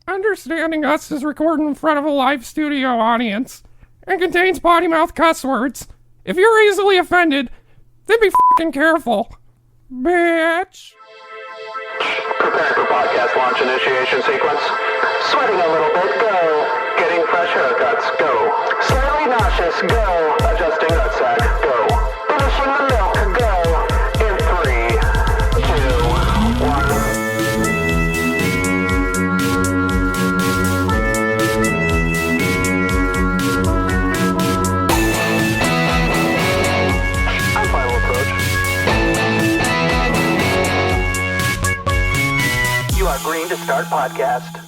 Understanding Us is recorded in front of a live studio audience and contains potty mouth cuss words. If you're easily offended, then be fucking careful. Bitch. Preparing for podcast launch initiation sequence. Sweating a little bit, go. Getting fresh haircuts, go. Slightly nauseous, go. Adjusting nutsack, go. Finishing the milk, go. In 3, 2, 1. I'm final approach. You are green to start podcast.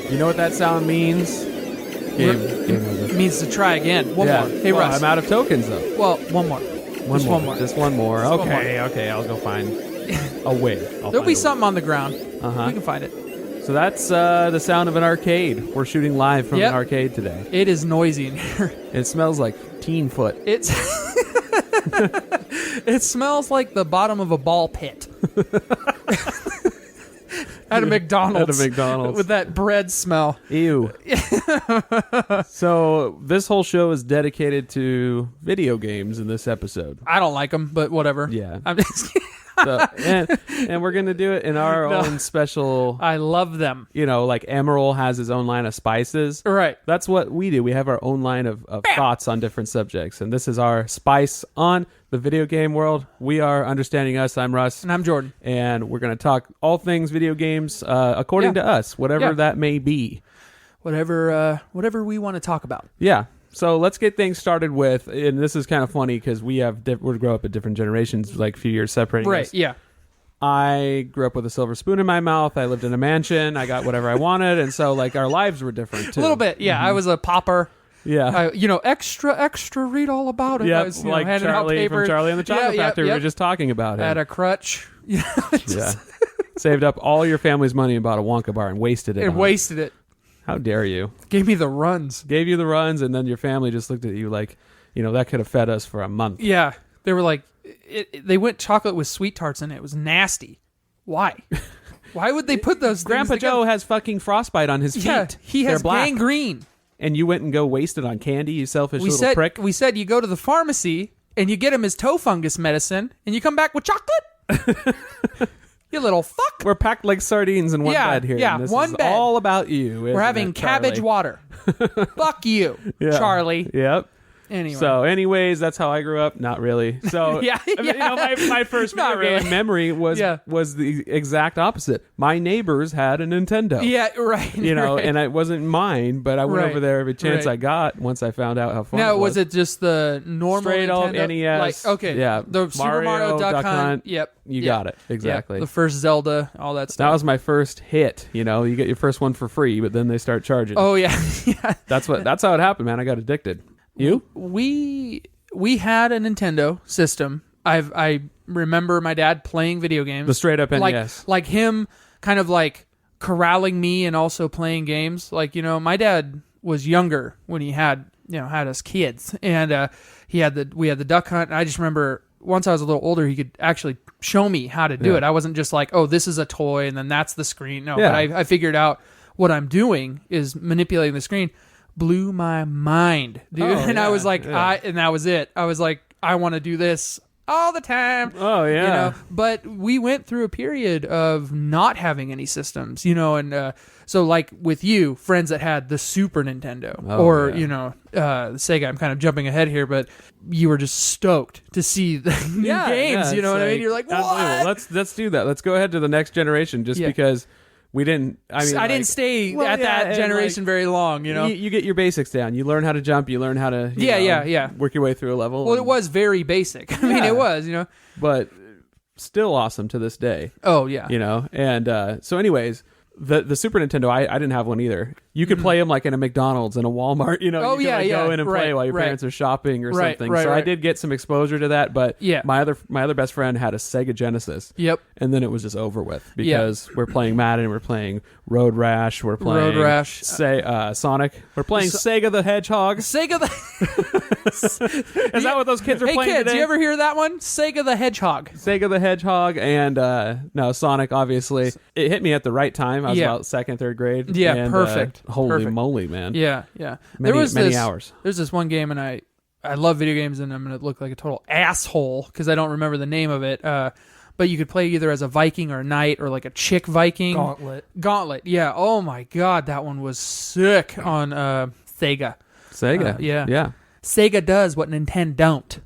You know what that sound means? Game over. Means to try again. One more. Hey, well, Russ. I'm out of tokens, though. Well, one more. Just one more. Just one more. Okay, I'll go find a way. There'll be something on the ground. Uh-huh. We can find it. So that's the sound of an arcade. We're shooting live from an arcade today. It is noisy in here. It smells like teen foot. It smells like the bottom of a ball pit. At a McDonald's. At a McDonald's. With that bread smell. Ew. So this whole show is dedicated to video games in this episode. I don't like them, but whatever. Yeah. I'm just kidding. So, and we're going to do it in our own special... I love them. You know, like Emerald has his own line of spices. Right. That's what we do. We have our own line of thoughts on different subjects. And this is our spice on the video game world. We are Understanding Us. I'm Russ. And I'm Jordan. And we're going to talk all things video games according to us, whatever that may be. Whatever we want to talk about. Yeah. So let's get things started with, and this is kind of funny because we grow up at different generations, like a few years separating us. Right, yeah. I grew up with a silver spoon in my mouth. I lived in a mansion. I got whatever I wanted. And so, like, our lives were different, too. A little bit, yeah. Mm-hmm. I was a pauper. Yeah. Extra, read all about it. Yeah, I was, like Charlie from Charlie and the Chocolate Factory. We were just talking about it. Had a crutch. Yeah. Saved up all your family's money and bought a Wonka bar and wasted it. Wasted it. How dare you? Gave me the runs. Gave you the runs, and then your family just looked at you like, that could have fed us for a month. Yeah. They were like, they went chocolate with sweet tarts in it. It was nasty. Why? Why would they put those Grandpa things Joe has fucking frostbite on his feet. Yeah, he has black. gangrene. And you went and go wasted on candy, you selfish little prick. We said you go to the pharmacy, and you get him his toe fungus medicine, and you come back with chocolate? You little fuck. We're packed like sardines in one bed here. Yeah, and this one is bed. all about you. We're having cabbage water. Fuck you, Charlie. Yep. Anyway. So, anyways, that's how I grew up. Not really. So, my first video game memory was the exact opposite. My neighbors had a Nintendo. Yeah, right. And it wasn't mine, but I went over there every chance I got once I found out how fun it was. Now, was it just the normal straight old NES? NES? Yeah. The Super Mario Duck Hunt. Yep. You got it. Exactly. Yep. The first Zelda, all that stuff. That was my first hit. You get your first one for free, but then they start charging. Oh, yeah. That's how it happened, man. I got addicted. You? We had a Nintendo system. I remember my dad playing video games. The straight up NES. Like him kind of like corralling me and also playing games. Like, my dad was younger when he had us kids. And we had the Duck Hunt. And I just remember once I was a little older, he could actually show me how to do it. I wasn't just like, oh, this is a toy and then that's the screen. No, but I figured out what I'm doing is manipulating the screen. Blew my mind, dude. I was like, and that was it. I was like, I want to do this all the time. Oh, yeah. But we went through a period of not having any systems, and so like with you, friends that had the Super Nintendo Sega. I'm kind of jumping ahead here, but you were just stoked to see the new games. You know what I mean? You're like, what? Let's do that. Let's go ahead to the next generation, just because. We didn't. I didn't stay at that generation very long. You get your basics down. You learn how to jump. You learn how to work your way through a level. Well, it was very basic. I mean, it was. But still awesome to this day. Oh yeah. And so, anyways, the Super Nintendo. I didn't have one either. You could play them like in a McDonald's and a Walmart, you know. You could go in and play while your parents are shopping or something. So I did get some exposure to that, but my other best friend had a Sega Genesis. Yep. And then it was just over with because we're playing Madden, we're playing Road Rash, we're playing Sonic, we're playing Sega the Hedgehog. Is that what those kids are playing kids, today? You ever hear that one? Sega the Hedgehog. Sega the Hedgehog and Sonic, obviously. It hit me at the right time. I was about 2nd, 3rd grade. Yeah, and, perfect. Holy moly, man. Yeah. Many hours. There's this one game, and I love video games, and I'm going to look like a total asshole because I don't remember the name of it. But you could play either as a Viking or a knight or like a chick Viking. Gauntlet, yeah. Oh my God, that one was sick on Sega. Yeah. Sega does what Nintendo don't.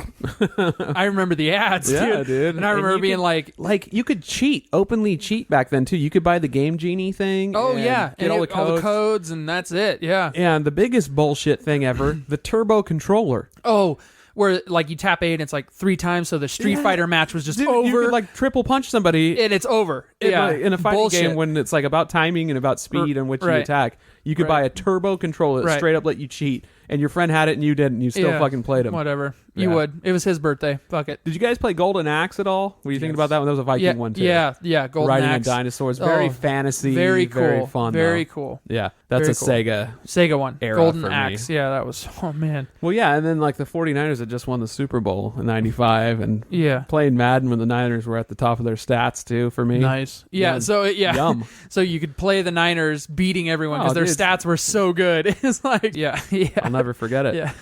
I remember the ads, dude. And I remember being like you could openly cheat back then too. You could buy the Game Genie thing. Oh, get and all the codes, and that's it. Yeah. And the biggest bullshit thing ever, the turbo controller. Oh, where like you tap A and it's like 3 times, so the Street Fighter match was just over. You could like triple punch somebody, and it's over. In a fighting game when it's like about timing and about speed and which you attack. You could buy a turbo controller that straight up let you cheat. And your friend had it and you didn't. You still fucking played him. Whatever. You would. It was his birthday. Fuck it. Did you guys play Golden Axe at all? Were you thinking about that one? That was a Viking one too. Yeah. Golden Riding Axe. on dinosaurs. Very fantasy. Very cool. Very fun. Very cool. Yeah. That's very a cool. Sega one. era Golden for Axe. me. Yeah, that was, oh man. Well, yeah, and then like the 49ers had just won the Super Bowl in 95 and playing Madden when the Niners were at the top of their stats too for me. Nice. Yeah, Yum. So you could play the Niners beating everyone because their stats were so good. It's like, I'll never forget it. Yeah.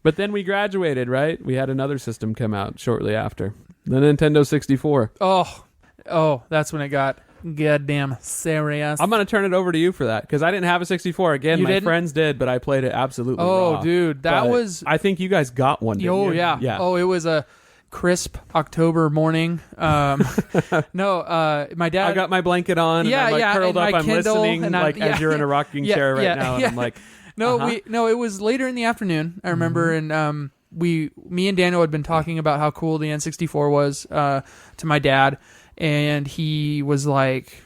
But then we graduated, right? We had another system come out shortly after. The Nintendo 64. Oh, that's when it got goddamn serious. I'm going to turn it over to you for that because I didn't have a 64. Again, my friends did, but I played it absolutely raw. Oh, dude, that was... I think you guys got one, didn't you? Yeah. Oh, it was a crisp October morning. My dad... I got my blanket on and I'm curled up. I'm Kindle, listening as you're in a rocking chair right now. And I'm like... it was later in the afternoon. I remember, and me and Daniel had been talking about how cool the N64 was to my dad, and he was like,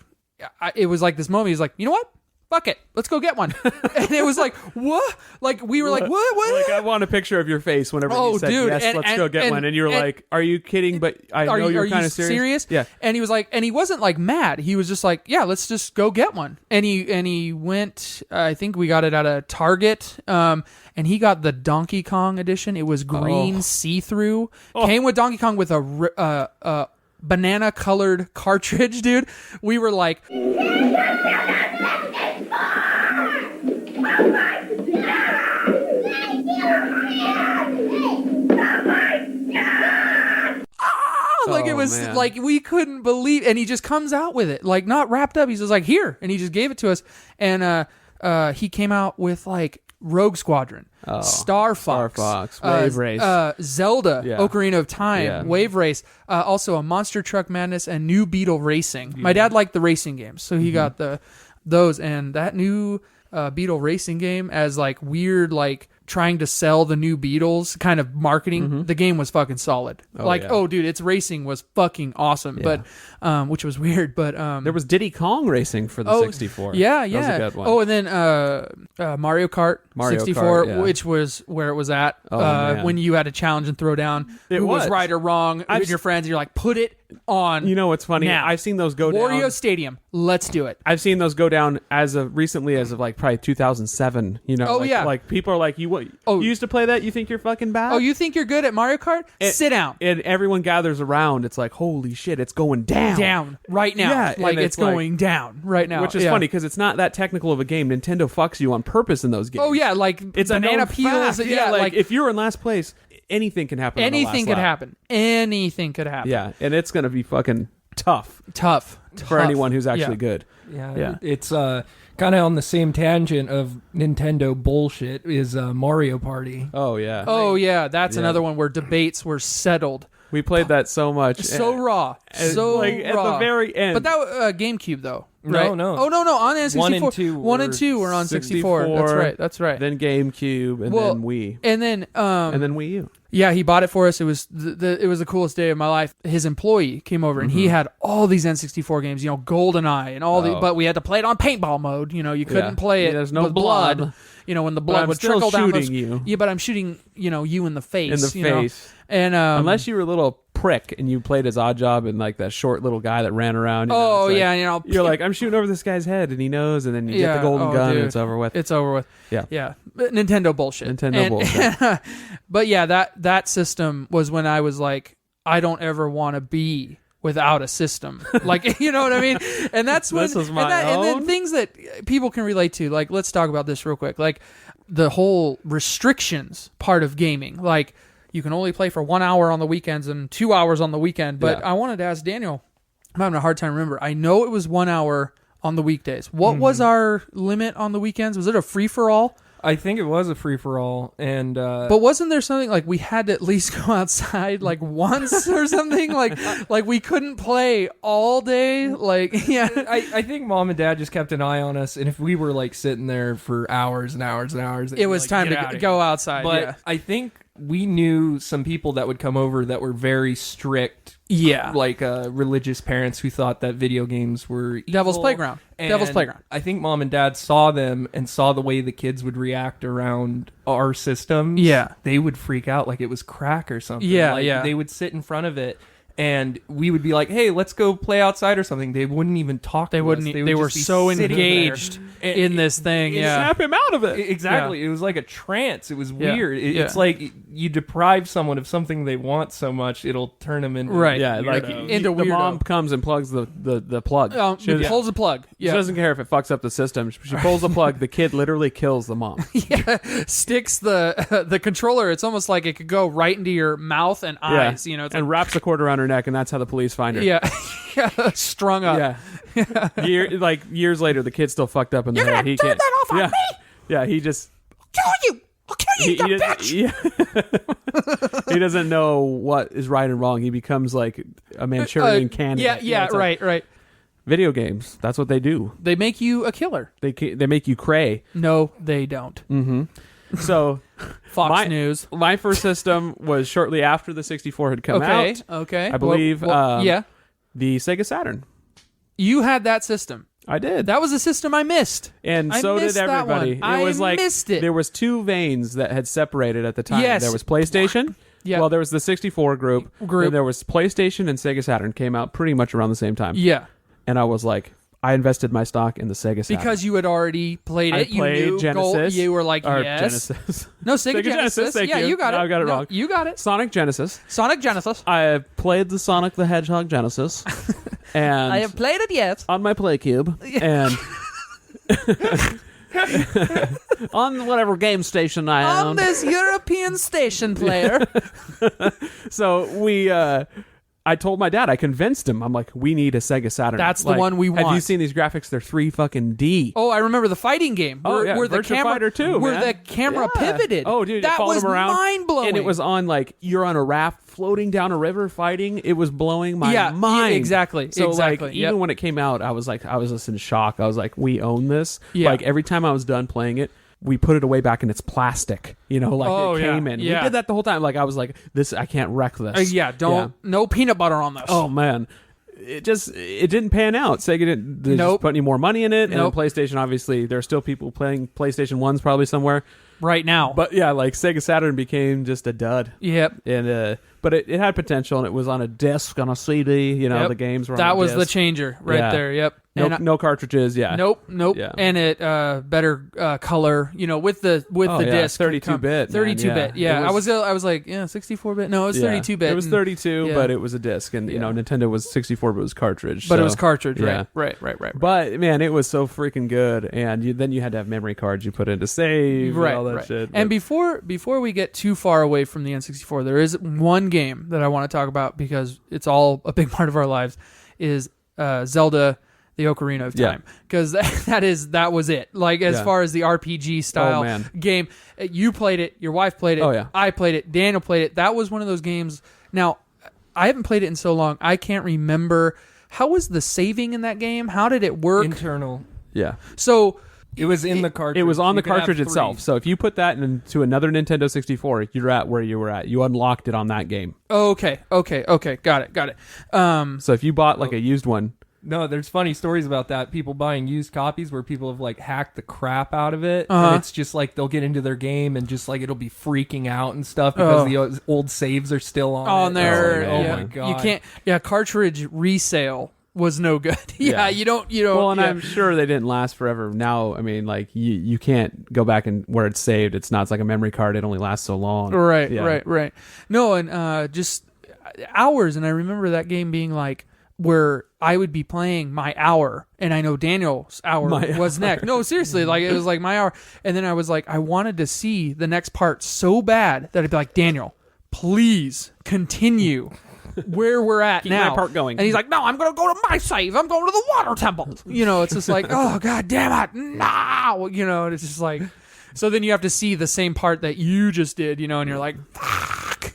it was like this moment. He's like, you know what? Fuck it, let's go get one. And it was like, what? Like we were like, what? Like I want a picture of your face whenever you said yes, let's go get one, and you're like, are you kidding? But I know you're kind of serious. Yeah. And he was like, and he wasn't like mad. He was just like, yeah, let's just go get one. And he went. I think we got it at a Target. And he got the Donkey Kong edition. It was green, see-through. Came with Donkey Kong with a banana colored cartridge, dude. We were like. Like it was like we couldn't believe, and he just comes out with it, like not wrapped up. He's just like here, and he just gave it to us. And he came out with like Rogue Squadron, Star Fox, Wave Race, Zelda, Ocarina of Time, Wave Race, also a Monster Truck Madness and New Beetle Racing. My dad liked the racing games, so he got those, and that new Beetle Racing game as like weird like trying to sell the new Beatles kind of marketing. The game was fucking solid. Dude, its racing was fucking awesome. But which was weird. But there was Diddy Kong Racing for the 64. Yeah. That was a good one. Oh, and then Mario Kart 64, which was where it was at when you had to challenge and throw down who was right or wrong with your friends. And you're like, put it on. You know what's funny? Now. I've seen those go down. Wario Stadium. Let's do it. I've seen those go down as of recently as of like probably 2007. You know, like people are like, you used to play that? You think you're fucking bad? Oh, you think you're good at Mario Kart? Sit down. And everyone gathers around. It's like, holy shit, it's going down. Down right now. Yeah, like it's going down right now. Which is funny because it's not that technical of a game. Nintendo fucks you on purpose in those games. Oh, yeah, like it's banana peels. Yeah, like if you're in last place, anything can happen. Anything could happen. Anything could happen. Yeah, and it's going to be fucking tough for anyone who's actually good. Yeah. It's kind of on the same tangent of Nintendo bullshit is Mario Party. Oh yeah. Oh yeah, that's another one where debates were settled. We played that so much. So raw. So like, raw. At the very end. But that GameCube though. Right? No. Oh, no. On N64. 1 and 2 1 and 2 were on 64. That's right. Then GameCube, and then Wii. And then Wii U. Yeah, he bought it for us. It was it was the coolest day of my life. His employee came over and he had all these N64 games, GoldenEye and all but we had to play it on paintball mode. You couldn't play it. There's no with blood. When the blood would trickle down those. Yeah, but I'm shooting, you in the face. Face. And unless you were a little prick and you played as Oddjob and like that short little guy that ran around. You're like, I'm shooting over this guy's head and he knows, and then you get the golden gun and it's over with. It's over with. Yeah. Nintendo bullshit. Bullshit. But yeah, that system was when I was like, I don't ever want to be without a system. Like, you know what I mean? And that's when this was my own. And then things that people can relate to. Like, let's talk about this real quick. Like the whole restrictions part of gaming. Like, you can only play for 1 hour on the weekends and 2 hours on the weekend. But I wanted to ask Daniel, I'm having a hard time remember. I know it was 1 hour on the weekdays. What was our limit on the weekends? Was it a free-for-all? I think it was a free-for-all. And but wasn't there something like we had to at least go outside like once or something? Like we couldn't play all day? Like, yeah. I think Mom and Dad just kept an eye on us. And if we were like sitting there for hours and hours and hours, it was time to go outside. But I think we knew some people that would come over that were very strict, like religious parents who thought that video games were evil. Devil's Playground. Devil's Playground. I think Mom and Dad saw them and saw the way the kids would react around our systems. Yeah. They would freak out like it was crack or something. Yeah, They would sit in front of it. And we would be like, "Hey, let's go play outside or something." They wouldn't even talk. They wouldn't. They were so engaged in this thing. Snap him out of it. Exactly. Yeah. It was like a trance. It was weird. It's like you deprive someone of something they want so much, it'll turn them into into the mom comes and plugs the plug. She pulls the plug. She doesn't care if it fucks up the system. She pulls the plug. The kid literally kills the mom. Sticks the controller. It's almost like it could go right into your mouth and eyes. It's and wraps the cord around her neck, and that's how the police find her. Yeah. Strung up. Yeah. Years later, the kid's still fucked up in the head. You're gonna turn that off on me? Yeah, he just... I'll kill you, you bitch! He doesn't know what is right and wrong. He becomes like a Manchurian candidate. Right. Video games, that's what they do. They make you a killer. They make you cray. No, they don't. Mm-hmm. So... Fox News. My first system was shortly after the 64 had come out. Okay. I believe. The Sega Saturn. You had that system. I did. That was a system I missed. And so did everybody. I missed it. There was two veins that had separated at the time. Yes. There was PlayStation. Yeah. Well, there was the 64 group. And there was PlayStation and Sega Saturn came out pretty much around the same time. Yeah. And I was like, I invested my stock in the Sega Saturn. Because you had already played it. I played Genesis. You were like, yes. Genesis. No, Sega Genesis. Thank you. You got it. No, I got it wrong. You got it. Sonic Genesis. I played the Sonic the Hedgehog Genesis. And I have played it yet. On my Play Cube. And on whatever game station I own. On this European station player. So I told my dad, I convinced him. I'm like, we need a Sega Saturn. That's the one we want. Have you seen these graphics? They're 3 fucking D. Oh, I remember the fighting game. Where the Virtua camera, Fighter 2, where man. the camera pivoted. Oh, dude, that was mind-blowing. And it was on, like, you're on a raft floating down a river fighting. It was blowing my mind. Yeah, exactly. So, exactly. like, even when it came out, I was just in shock. I was like, we own this. Yeah. Like, every time I was done playing it, we put it away back in its plastic, it came in. Yeah. We did that the whole time. Like, I was like, I can't wreck this. No peanut butter on this. Oh, man. It didn't pan out. Sega didn't just put any more money in it. And then PlayStation, obviously, there are still people playing PlayStation 1s probably somewhere. Right now. But yeah, like Sega Saturn became just a dud. Yep. And but it had potential, and it was on a disc, on a CD, the games were on that a was disc. The changer right there, yep. No cartridges, Nope. Yeah. And it better color, with the disc. 32-bit. 32-bit. Yeah. I was like, 64-bit. No, it was 32-bit. It was 32, but it was a disc, and Nintendo was 64, but it was cartridge. But it was cartridge, yeah. Right. But man, it was so freaking good, and then you had to have memory cards you put in to save, and all that shit. And before we get too far away from the N64, there is one game that I want to talk about because it's all a big part of our lives. Is Zelda. The Ocarina of Time, because that was it. Like as far as the RPG style game, you played it, your wife played it, oh, yeah. I played it, Daniel played it. That was one of those games. Now, I haven't played it in so long, I can't remember how was the saving in that game? How did it work? Internal. Yeah. So it was in the cartridge. It was on You the could have cartridge 3. itself. So if you put that into another Nintendo 64, you're at where you were at. You unlocked it on that game. okay, got it. So if you bought like a used one, No, there's funny stories about that. People buying used copies where people have like hacked the crap out of it. And it's just like they'll get into their game and just like it'll be freaking out and stuff because the old saves are still on there. Oh yeah. my god. You can't. Yeah, cartridge resale was no good. Yeah. You don't. well, and yeah. I'm sure they didn't last forever. Now, I mean, like you can't go back and where it's saved. It's not. It's like a memory card. It only lasts so long. Right, Yeah. right. No, and just hours. And I remember that game being like where I would be playing my hour, and I know Daniel's hour was next. No, seriously, like it was like my hour, and then I was like, I wanted to see the next part so bad that I'd be like, Daniel, please continue where we're at Keep now. my part going. And he's like, no, I'm going to go to my save. I'm going to the water temple. It's just like, oh, God damn it. No. And it's just like, so then you have to see the same part that you just did, and you're like, fuck.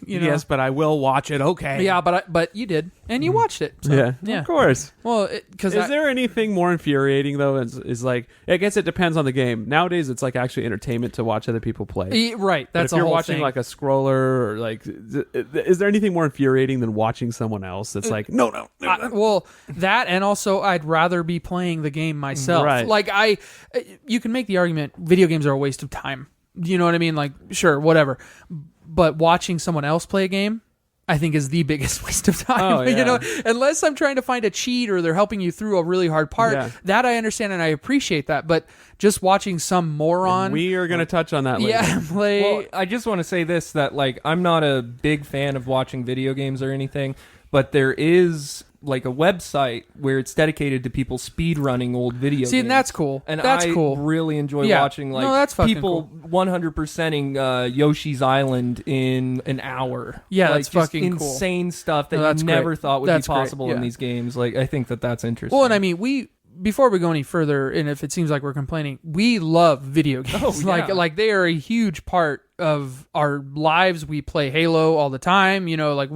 Yes, but I will watch it. Okay. Yeah, but you did, and you watched it. So, Yeah, of course. Well, because is there anything more infuriating though? Is like, I guess it depends on the game. Nowadays, it's like actually entertainment to watch other people play. Right, But that's if you're a whole watching thing. like a scroller or like, is there anything more infuriating than watching someone else that's like, no. Well, that, and also I'd rather be playing the game myself. Right. Like you can make the argument video games are a waste of time. You know what I mean? Like, sure, whatever. But watching someone else play a game, I think, is the biggest waste of time. Oh, yeah. Unless I'm trying to find a cheat or they're helping you through a really hard part, that I understand and I appreciate that. But just watching some moron, We are going to touch on that later. play. Well, I just want to say this, that like I'm not a big fan of watching video games or anything, but there is like a website where it's dedicated to people speed running old video games. See, and that's cool. And that's I cool. really enjoy Yeah. watching like No, that's fucking people 100%ing Yoshi's Island in an hour. Yeah, like, that's just fucking cool. insane stuff that No, you that's never great. thought would That's be possible great, in yeah. these games. Like I think that's interesting. Well, and I mean, before we go any further, and if it seems like we're complaining, we love video games. Oh, yeah. Like they are a huge part of our lives. We play Halo all the time. Like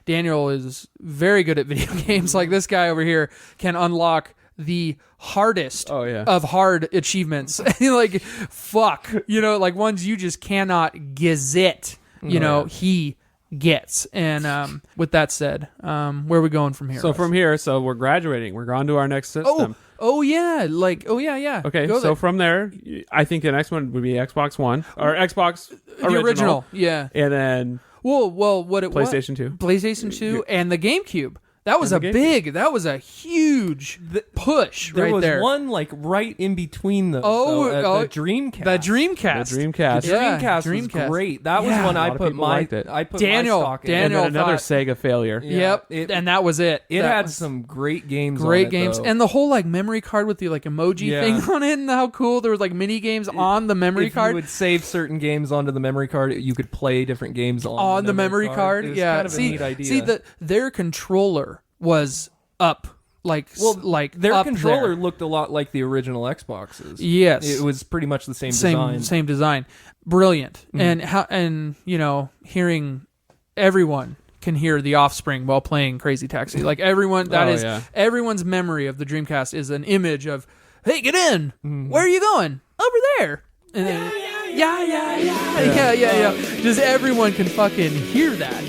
Daniel is very good at video games. Like this guy over here can unlock the hardest of hard achievements. Like fuck, like ones you just cannot get. He gets. And with that said, where are we going from here? So Russ? from here, we're graduating. We're on to our next system. Yeah. Okay, Go so there. from there, I think the next one would be Xbox One or Xbox The original, yeah. and then Well, what it was? PlayStation 2. PlayStation 2 and the GameCube. That was And the GameCube. that was a huge push there right was there. one like right in between those. Oh, though, the Dreamcast. The Dreamcast. The Dreamcast. Yeah, Dreamcast was Dreamcast. great. That was Yeah. when A I lot of put people my liked it. I put Daniel- my stock in. And Daniel then another thought- Sega failure. Yeah. Yep, and that was it. It That had was some great games. great on it, games, though. and the whole like memory card with the like emoji Yeah. thing on it, and how cool there was like mini games on the memory if card. you would save certain games onto the memory card, you could play different games On the memory card. It was Yeah, kind of a neat idea. see their controller was up. Their up controller there. looked a lot like the original Xboxes. Yes. It was pretty much the same design. Same design. Brilliant. Mm-hmm. And hearing everyone can hear The Offspring while playing Crazy Taxi. Like everyone everyone's memory of the Dreamcast is an image of, hey, get in. Mm-hmm. Where are you going? Over there. And then yeah. Just everyone can fucking hear that.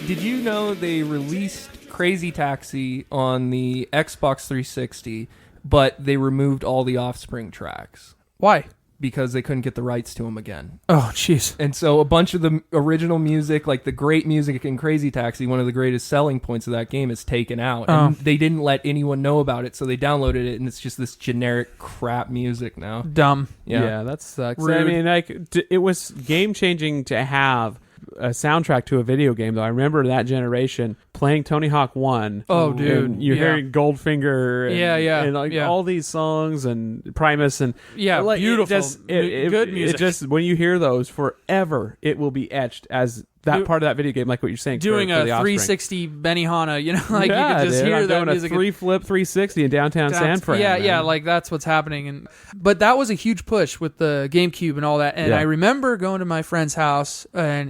Did you know they released Crazy Taxi on the Xbox 360, but they removed all the Offspring tracks Why? because they couldn't get the rights to them again. Oh, jeez. And so a bunch of the original music, like the great music in Crazy Taxi, one of the greatest selling points of that game, is taken out. And they didn't let anyone know about it, so they downloaded it, and it's just this generic crap music now. Dumb. Yeah, that sucks. Rude. I mean, it was game changing to have a soundtrack to a video game, though. I remember that generation playing Tony Hawk 1. Oh, dude. And you're Yeah. hearing Goldfinger. And, and Yeah. all these songs and Primus and Beautiful. Good music. It just when you hear those forever, it will be etched as that part of that video game, like what you're saying. Doing for a the Offspring. 360 Benihana, you can just dude, hear I'm that doing music. a 3-flip 360 in downtown San Fran. Yeah, man. like that's what's happening. But that was a huge push with the GameCube and all that. And Yeah. I remember going to my friend's house, and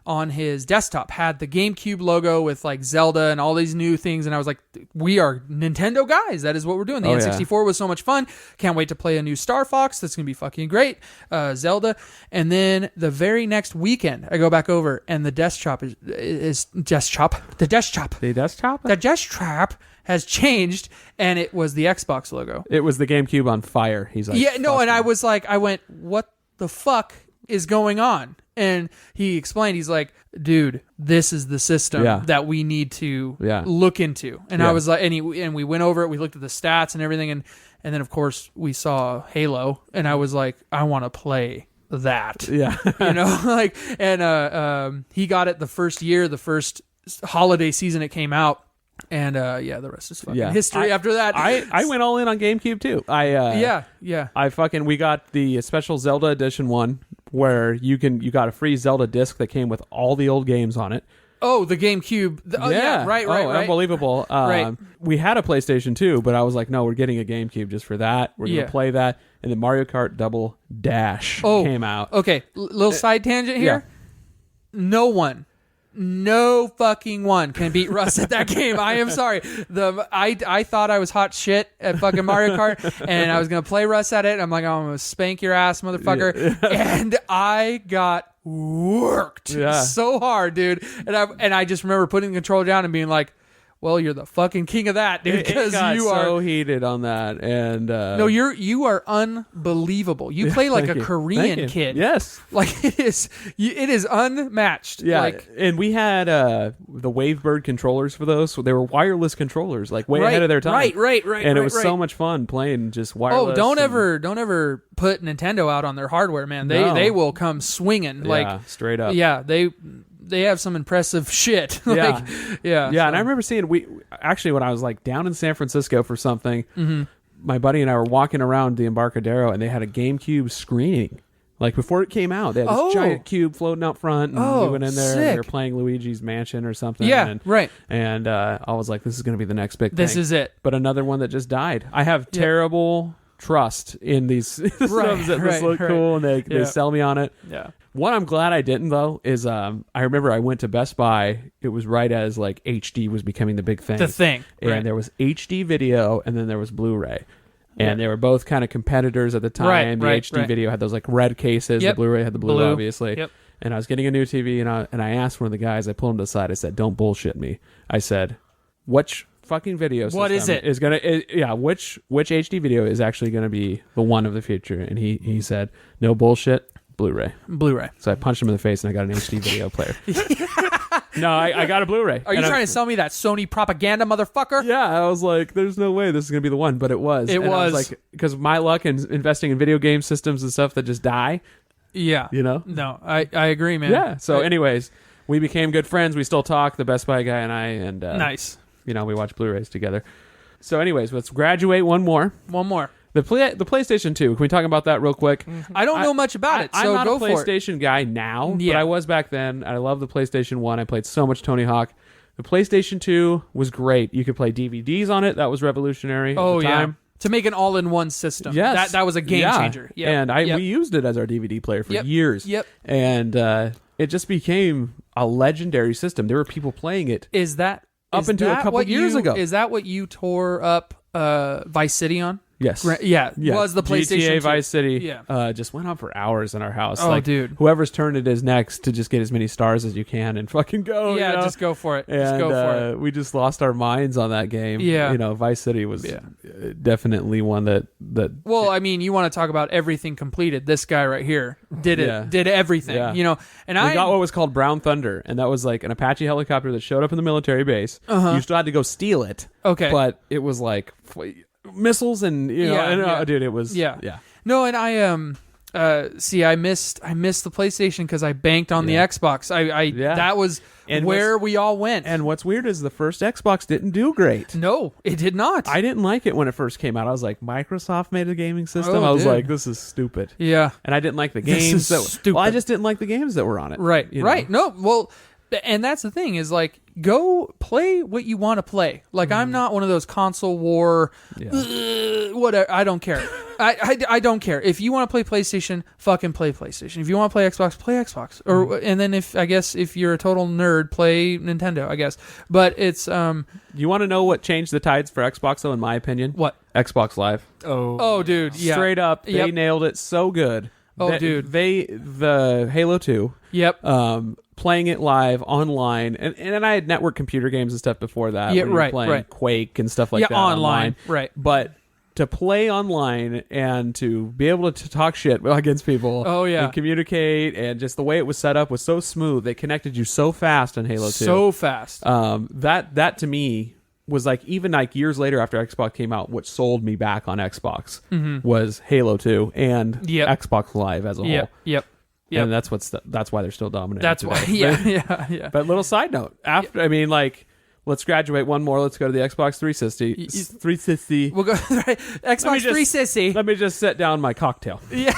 on his desktop had the GameCube logo with like Zelda and all these new things, and I was like, we are Nintendo guys. That is what we're doing. The N64 was so much fun. Can't wait to play a new Star Fox. That's gonna be fucking great. Zelda. And then the very next weekend, I go back over, and the desktop has changed, and it was the Xbox logo. It was the GameCube on fire. He's like, yeah, no, and I was like, I went, what the fuck is going on? And he explained, he's like, dude, this is the system that we need to look into. And I was like, and we went over it, we looked at the stats and everything, and then of course we saw Halo, and I was like, I want to play that. Yeah. You know, like, and he got it the first holiday season it came out. And the rest is fucking history after that. I went all in on GameCube too. We got the special Zelda edition one where you got a free Zelda disc that came with all the old games on it. Oh, the GameCube. Right. Unbelievable. Right. We had a PlayStation 2, but I was like, no, we're getting a GameCube just for that. We're going to play that. And then Mario Kart Double Dash came out. Okay, little side tangent here. Yeah. No fucking one can beat Russ at that game. I am sorry. I thought I was hot shit at fucking Mario Kart, and I was gonna play Russ at it. I'm like, I'm gonna spank your ass, motherfucker. And I got worked so hard, dude. And I just remember putting the controller down and being like, well, you're the fucking king of that, dude. Because you are so heated on that, and no, you are unbelievable. You play like a Korean kid. Yes, like it is unmatched. Yeah, and we had the Wavebird controllers for those. So they were wireless controllers, like way ahead of their time. Right. And it was so much fun playing just wireless. Oh, don't ever put Nintendo out on their hardware, man. They will come swinging, like straight up. Yeah, they have some impressive shit. And I remember seeing when I was like down in San Francisco for something, my buddy and I were walking around the Embarcadero, and they had a GameCube screening. Like before it came out, they had this giant cube floating out front, and we went in there and they were playing Luigi's Mansion or something. Yeah, right. And I was like, this is going to be the next big thing. This is it. But another one that just died. I have terrible trust in these systems that just look cool, and they sell me on it. Yeah. What I'm glad I didn't, though, is I remember I went to Best Buy. It was right as like HD was becoming the big thing. The thing. And there was HD video, and then there was Blu-ray. And they were both kind of competitors at the time. The HD video had those like red cases. The Blu-ray had the blue, obviously. Yep. And I was getting a new TV, and I asked one of the guys, I pulled him to the side, I said, don't bullshit me. I said, which fucking video system what is it? Which HD video is actually going to be the one of the future? And he said, no bullshit. Blu-ray. So I punched him in the face, and I got an HD video player. No, I got a Blu-ray. Are you trying to sell me that Sony propaganda, motherfucker? Yeah, I was like, there's no way this is going to be the one, but it was. It was. I was like, because my luck in investing in video game systems and stuff that just die. Yeah. You know? No, I agree, man. Yeah. So anyways, we became good friends. We still talk, the Best Buy guy and I. And nice. We watch Blu-rays together. So anyways, let's graduate one more. The PlayStation 2. Can we talk about that real quick? I don't know much about it, so I'm not go a PlayStation guy now, but I was back then. I love the PlayStation 1. I played so much Tony Hawk. The PlayStation 2 was great. You could play DVDs on it. That was revolutionary at the time. To make an all-in-one system. Yes. That was a game changer. Yep. And we used it as our DVD player for years. Yep. And it just became a legendary system. There were people playing it. Up until a couple years ago. Is that what you tore up Vice City on? Yes. Yeah. Was the PlayStation GTA 2. Vice City. Yeah. Just went on for hours in our house. Oh, dude. Whoever's turn it is next to just get as many stars as you can and fucking go. Yeah, just go for it. Just go for it. We just lost our minds on that game. Yeah. Vice City was definitely one that. Well, I mean, you want to talk about everything completed. This guy right here did everything. Yeah. And we got what was called Brown Thunder, and that was like an Apache helicopter that showed up in the military base. You still had to go steal it. Okay. But it was like missiles and dude, it was No, and I I missed the PlayStation because I banked on the Xbox. That was where we all went. And what's weird is the first Xbox didn't do great. No, it did not. I didn't like it when it first came out. I was like, Microsoft made a gaming system. I was like, this is stupid. Yeah, and I didn't like the games. Stupid. Well, I just didn't like the games that were on it. Right. No, well. And that's the thing is like go play what you want to play. Like, I'm not one of those console war, whatever. I don't care. I don't care. If you want to play PlayStation, fucking play PlayStation. If you want to play Xbox, play Xbox. And then if you're a total nerd, play Nintendo, I guess. But it's You want to know what changed the tides for Xbox though, in my opinion? What? Xbox Live. Oh, dude, yeah. Straight up, they nailed it so good. Dude. The Halo 2. Yep. Playing it live online, and I had network computer games and stuff before that. Yeah, where you were right, playing right. Quake and stuff like that online, right. But to play online and to be able to talk shit against people, and communicate, and just the way it was set up was so smooth. They connected you so fast in Halo 2. So fast. That to me was like, even like years later after Xbox came out, what sold me back on Xbox was Halo 2 and Xbox Live as a whole. Yep. And that's why they're still dominating. That's today. why. Yeah. But little side note, let's graduate one more. Let's go to the Xbox 360. 360. We'll go Xbox 360. Let me just set down my cocktail. Yeah.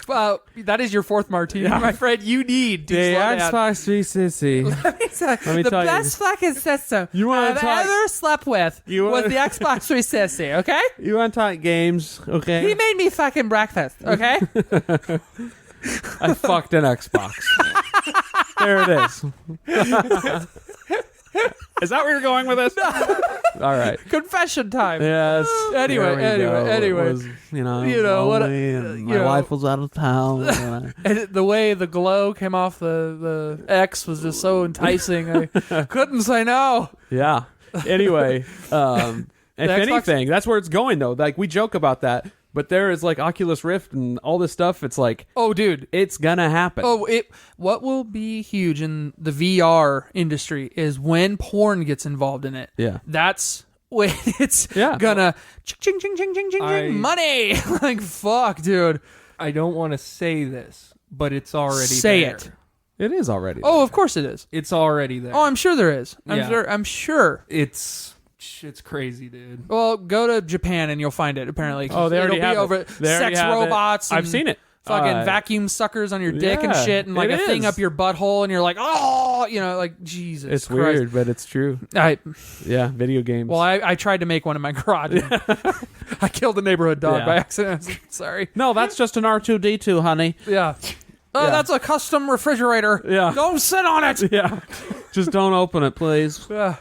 Well, that is your fourth martini, my friend. You need to the slow down. Xbox 360. Let me the tell best fucking system I've ever slept with was the Xbox 360, okay? You want to talk games, okay? He made me fucking breakfast, okay? I fucked an Xbox. There it is. Is that where you're going with this? All right. Confession time. Yes. Anyway. It was, my wife was out of town. And the way the glow came off the X was just so enticing. I couldn't say no. Yeah. Anyway, if anything, that's where it's going though. Like, we joke about that. But there is like Oculus Rift and all this stuff. It's like, oh, dude, it's gonna happen. What will be huge in the VR industry is when porn gets involved in it. Yeah, that's when it's gonna ching ching ching ching ching ching money. Like, fuck, dude. I don't want to say this, but it's already say there. it. It is already. Oh, of course it is. It's already there. Oh, I'm sure there is. I'm sure. It's crazy, dude. Well, go to Japan and you'll find it, apparently. Oh, they already It'll have be over it. They sex robots. I've seen it. Fucking vacuum sucking on your dick and shit, and like a thing up your butthole, and you're like, oh, like, Jesus It's Christ. weird, but it's true. Video games. Well, I tried to make one in my garage. I killed a neighborhood dog by accident. Sorry. No, that's just an R2D2, honey. Yeah. Oh, that's a custom refrigerator. Yeah. Don't sit on it. Yeah. Just don't open it, please. Yeah.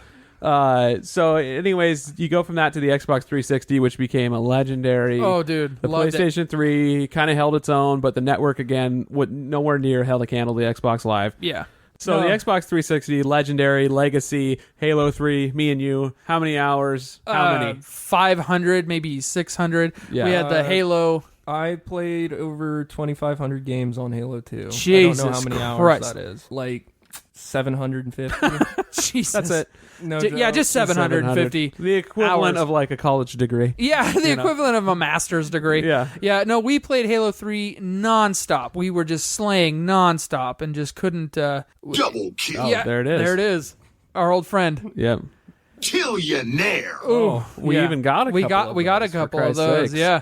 So anyways, you go from that to the Xbox 360, which became a legendary. Oh, dude. The PlayStation 3 kind of held its own, but the network, again, would nowhere near held a candle to the Xbox Live. Yeah. So the Xbox 360, legendary, legacy, Halo 3, me and you, how many hours? How many? 500, maybe 600. Yeah. We had the Halo. I played over 2,500 games on Halo 2. Jesus I don't know how many Christ. hours that is. Like 750. Jesus. That's it. No, just 750. The equivalent hours. of like a college degree. Yeah, the equivalent of a master's degree. Yeah. No, we played Halo 3 nonstop. We were just slaying nonstop and just couldn't. Double kill. Oh, there it is. There it is. Our old friend. Yep. Killionaire. Oh, we even got a couple. We got a couple of those. Sakes. Yeah,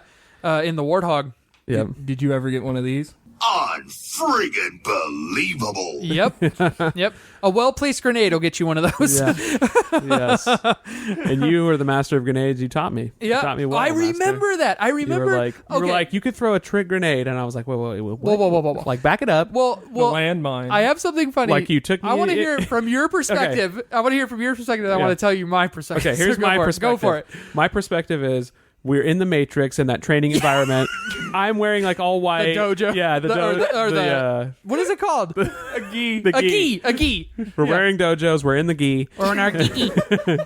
in the Warthog. Yep. Did you ever get one of these? Unfriggin' believable. Yep. A well-placed grenade will get you one of those. Yeah. Yes. And you were the master of grenades. You taught me. Yeah. You taught me well, I remember that. I remember. You were like, you could throw a trig grenade, and I was like, whoa. Whoa. Like, back it up. Well, The landmine. I have something funny. Like, you took me. I want to hear it from your perspective. I want to hear it from your perspective. I want to tell you my perspective. Okay, here's my perspective. Go for it. My perspective is, we're in the Matrix in that training environment. I'm wearing like all white. The dojo. Yeah, the dojo. What is it called? A gi. A gi. We're wearing dojos. We're in the gi. Or an gi.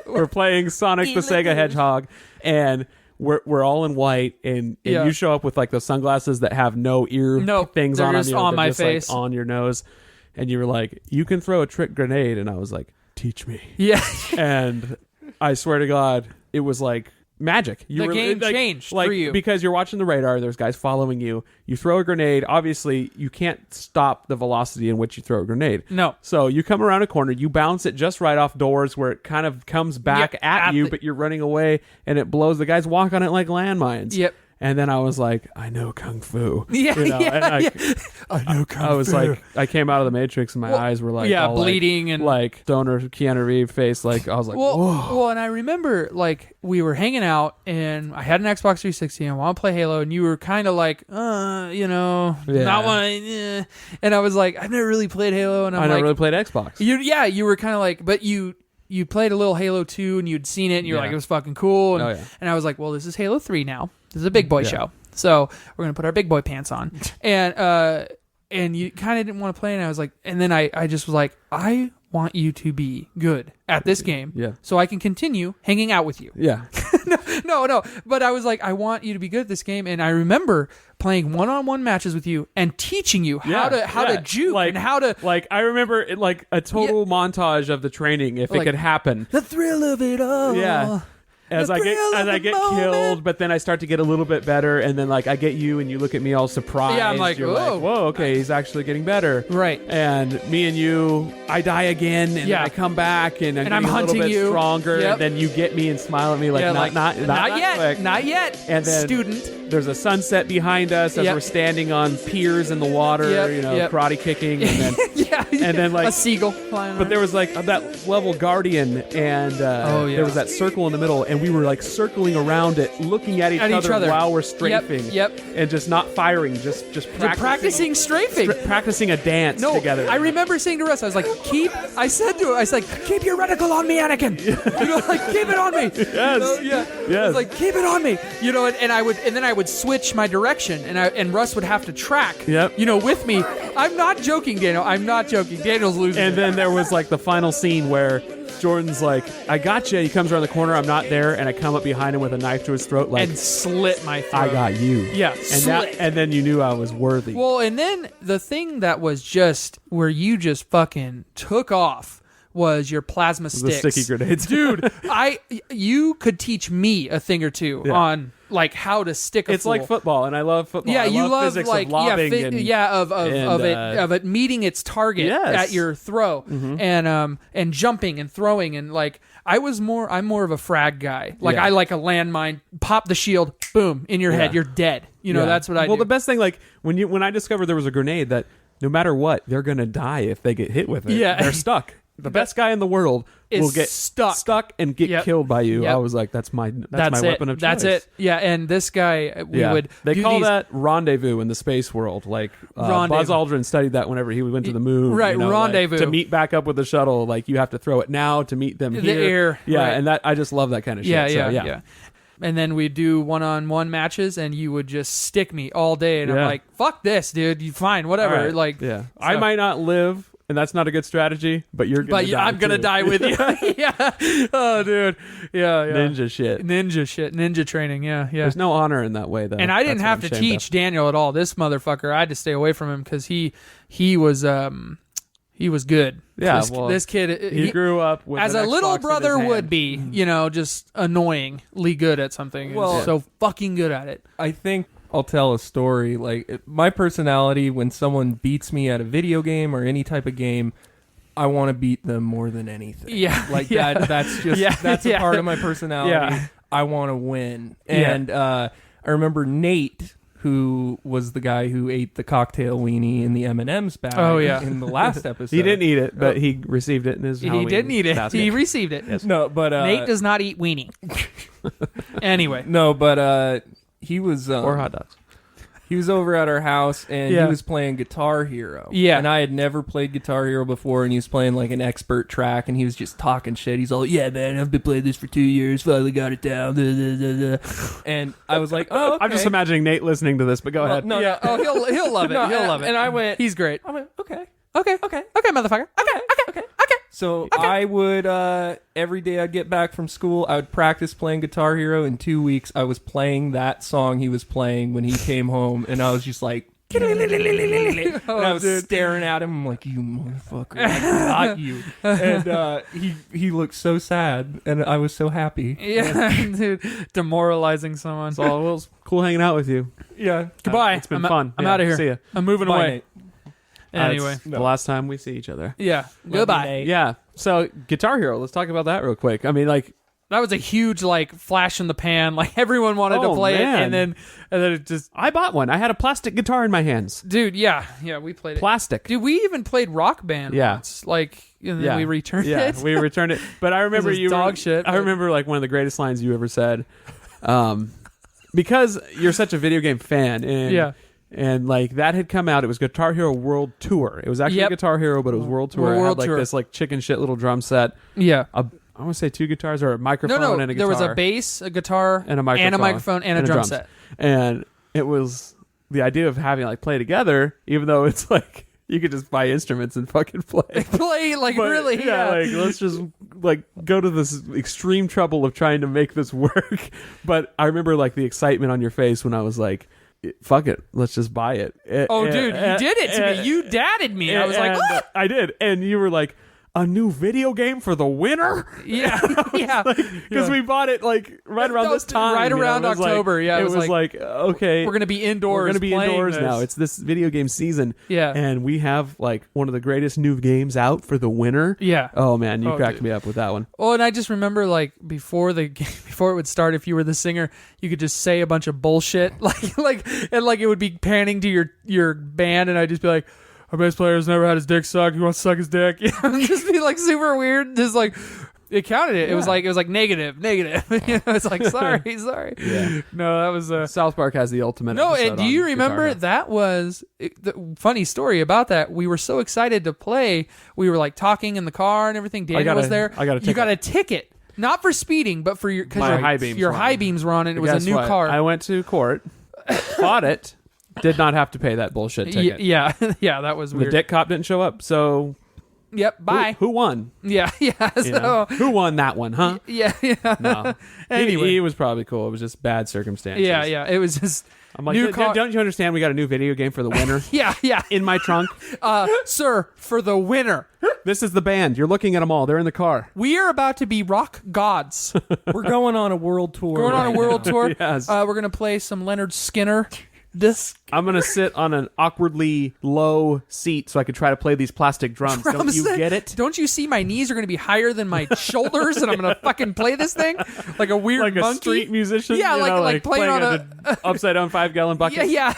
We're playing Sonic the Sega Hedgehog, and we're all in white. And you show up with like those sunglasses that have no ear things they're on just them. on they're my just, face, like, on your nose. And you were like, you can throw a trick grenade, and I was like, teach me. Yeah. And I swear to God, it was like magic. The game changed for you. Because you're watching the radar, there's guys following you. You throw a grenade. Obviously, you can't stop the velocity in which you throw a grenade. No. So you come around a corner, you bounce it just right off doors where it kind of comes back at you, but you're running away, and it blows. The guys walk on it like landmines. Yep. And then I was like, I know Kung Fu. Yeah, you know? And I know Kung I was Fu. like, I came out of the Matrix and my eyes were like, all bleeding like, and like stoner Keanu Reeves face. Like I was like, whoa. Well, and I remember like we were hanging out and I had an Xbox 360 and I want to play Halo, and you were kind of like, not want to. And I was like, I've never really played Halo, and I never really played Xbox. You were kind of like, but you played a little Halo 2 and you'd seen it and you were like, it was fucking cool. And, and I was like, well, this is Halo 3 now. This is a big boy show. So we're going to put our big boy pants on. And you kind of didn't want to play. And I was like, and then I just was like, I want you to be good at this game. Yeah. So I can continue hanging out with you. Yeah. No. But I was like, I want you to be good at this game. And I remember playing one-on-one matches with you and teaching you how to juke and how to like. I remember it, like a total montage of the training if it could happen. The thrill of it all. Yeah. As I get killed, but then I start to get a little bit better, and then like I get you, and you look at me all surprised. Yeah, I'm like, you're like, whoa, okay, he's actually getting better. Right. And me and you, I die again, and then I come back, and I'm hunting a little bit stronger, and then you get me and smile at me like, not yet, quick. not yet. And then student. There's a sunset behind us as we're standing on piers in the water, karate kicking, and then and then like a seagull flying. But there was like that level guardian, and there was that circle in the middle, and we were like circling around it, looking at each other while we're strafing, and just not firing, just practicing strafing, practicing a dance together. I remember saying to Russ, I was like, I said to him, I was like, keep your reticle on me, Anakin. Like keep it on me. Yes. I was like, keep it on me. And then I would switch my direction, and Russ would have to track. With me. I'm not joking, Daniel. I'm not joking. Daniel's losing. And then there was like the final scene where Jordan's like, I got you. He comes around the corner. I'm not there. And I come up behind him with a knife to his throat. Like, and slit my throat. I got you. Yeah. And then you knew I was worthy. Well, and then the thing that was just where you just fucking took off was your plasma sticks. The sticky grenades. Dude, you could teach me a thing or two on like how to stick a It's like football, and I love football. Yeah, I love physics like of lobbing of it meeting its target at your throw, and jumping and throwing, and like I'm more of a frag guy. Like I like a landmine, pop the shield, boom, in your head, you're dead. That's what I do. Well, the best thing, like when I discovered there was a grenade that no matter what, they're gonna die if they get hit with it. Yeah, they're stuck. The best guy in the world will get stuck and get killed by you. I was like, that's my weapon of choice. That's it. Yeah, and this guy, they call that rendezvous in the space world. Like Buzz Aldrin studied that whenever he went to the moon. Right, rendezvous. Like, to meet back up with the shuttle, like you have to throw it now to meet them here. Yeah, and that I just love that kind of shit. Yeah. And then we'd do one-on-one matches, and you would just stick me all day, and I'm like, fuck this, dude. You fine, whatever. Right. Like, so. I might not live. And that's not a good strategy, but you're gonna die. I'm gonna die with you. Yeah. Oh, dude. Yeah. Ninja shit. Ninja training. Yeah. There's no honor in that way, though. And I didn't have to teach Daniel at all. This motherfucker, I had to stay away from him because he was good. Yeah. This kid, he grew up with as an a little Xbox brother in his would be, just annoyingly good at something. Well, so fucking good at it. I think I'll tell a story. Like my personality, when someone beats me at a video game or any type of game, I want to beat them more than anything. Yeah, like that's just that's a part of my personality. Yeah. I want to win. And I remember Nate, who was the guy who ate the cocktail weenie in the M&M's bag. In the last episode. He didn't eat it, but he received it in his Halloween He didn't eat it. basket. He received it. Yes. No, but Nate does not eat weenie. Anyway. No, but he was or hot dogs. He was over at our house, and he was playing Guitar Hero. Yeah. And I had never played Guitar Hero before, and he was playing like an expert track, and he was just talking shit. He's all, yeah, man, I've been playing this for 2 years, finally got it down. And I was like, oh, okay. I'm just imagining Nate listening to this, but go ahead. No, yeah. Oh, he'll love it. He'll love it. And I went, he's great. I went, okay, motherfucker. Okay. So I would, every day I'd get back from school, I would practice playing Guitar Hero. In 2 weeks, I was playing that song he was playing when he came home, and I was just like, and I was staring at him. I'm like, you motherfucker, I got you. And he looked so sad, and I was so happy. Yeah, dude, demoralizing someone. So it was cool hanging out with you. Yeah. Goodbye. It's been fun. I'm out of here. See ya. I'm moving Bye, away. Nate. Anyway, it's the last time we see each other. Yeah. Goodbye. Yeah. So Guitar Hero, let's talk about that real quick. I mean, like, That was a huge like flash in the pan. Like everyone wanted to play it, and then it just. I bought one. I had a plastic guitar in my hands. Dude, yeah, we played it. Plastic. Dude, we even played Rock Band. Yeah. Once. Like, and then we returned it. Yeah, we returned it. But I remember dog shit. I remember like one of the greatest lines you ever said, because you're such a video game fan, and and like that had come out. It was Guitar Hero World Tour. It was actually Guitar Hero, but it was World Tour. It had like this like chicken shit little drum set. Yeah. I want to say 2 guitars or a microphone and a guitar. There was a bass, a guitar, and a microphone and a drum set. And it was the idea of having like play together, even though it's like you could just buy instruments and fucking play. Play like but, really, like let's just like go to this extreme trouble of trying to make this work. But I remember like the excitement on your face when I was like, fuck it, let's just buy it. Dude, you did it to me. You dadded me. I was like, what? I did. And you were like, a new video game for the winter? Yeah. Because we bought it like right around this time. Right around October, It was like, okay. We're going to be indoors. We're going to be indoors this. now. It's this video game season. Yeah. And we have like one of the greatest new games out for the winter. Yeah. Oh, man. You cracked me up with that one. Oh, and I just remember like before it would start, if you were the singer, you could just say a bunch of bullshit. And it would be panning to your band, and I'd just be like, our bass player's never had his dick sucked. He wants to suck his dick. Just be like super weird. Just like it counted it. Yeah. It was like negative. It's like sorry. Yeah. No, that was South Park has the ultimate. No, and do you remember that was the funny story about that? We were so excited to play. We were like talking in the car and everything. Daniel was there. You got a ticket. Not for speeding, but for because your high beams were on it. It was a new car. I went to court, bought it. Did not have to pay that bullshit ticket. Yeah, that was weird. The dick cop didn't show up, so... Yep, bye. Who won? Yeah, so... Who won that one, huh? Yeah. No. Anyway. He was probably cool. It was just bad circumstances. Yeah, it was just... I'm like, don't you understand we got a new video game for the winter? Yeah. In my trunk? Sir, for the winter. This is the band. You're looking at them all. They're in the car. We are about to be rock gods. We're going on a world tour. Yes. We're going to play some Leonard Skinner. I'm going to sit on an awkwardly low seat so I can try to play these plastic drums. Don't you get it? Don't you see my knees are going to be higher than my shoulders and I'm going to fucking play this thing? Like a weird like monkey? A street musician? Yeah, like playing on a upside down 5-gallon bucket? Yeah.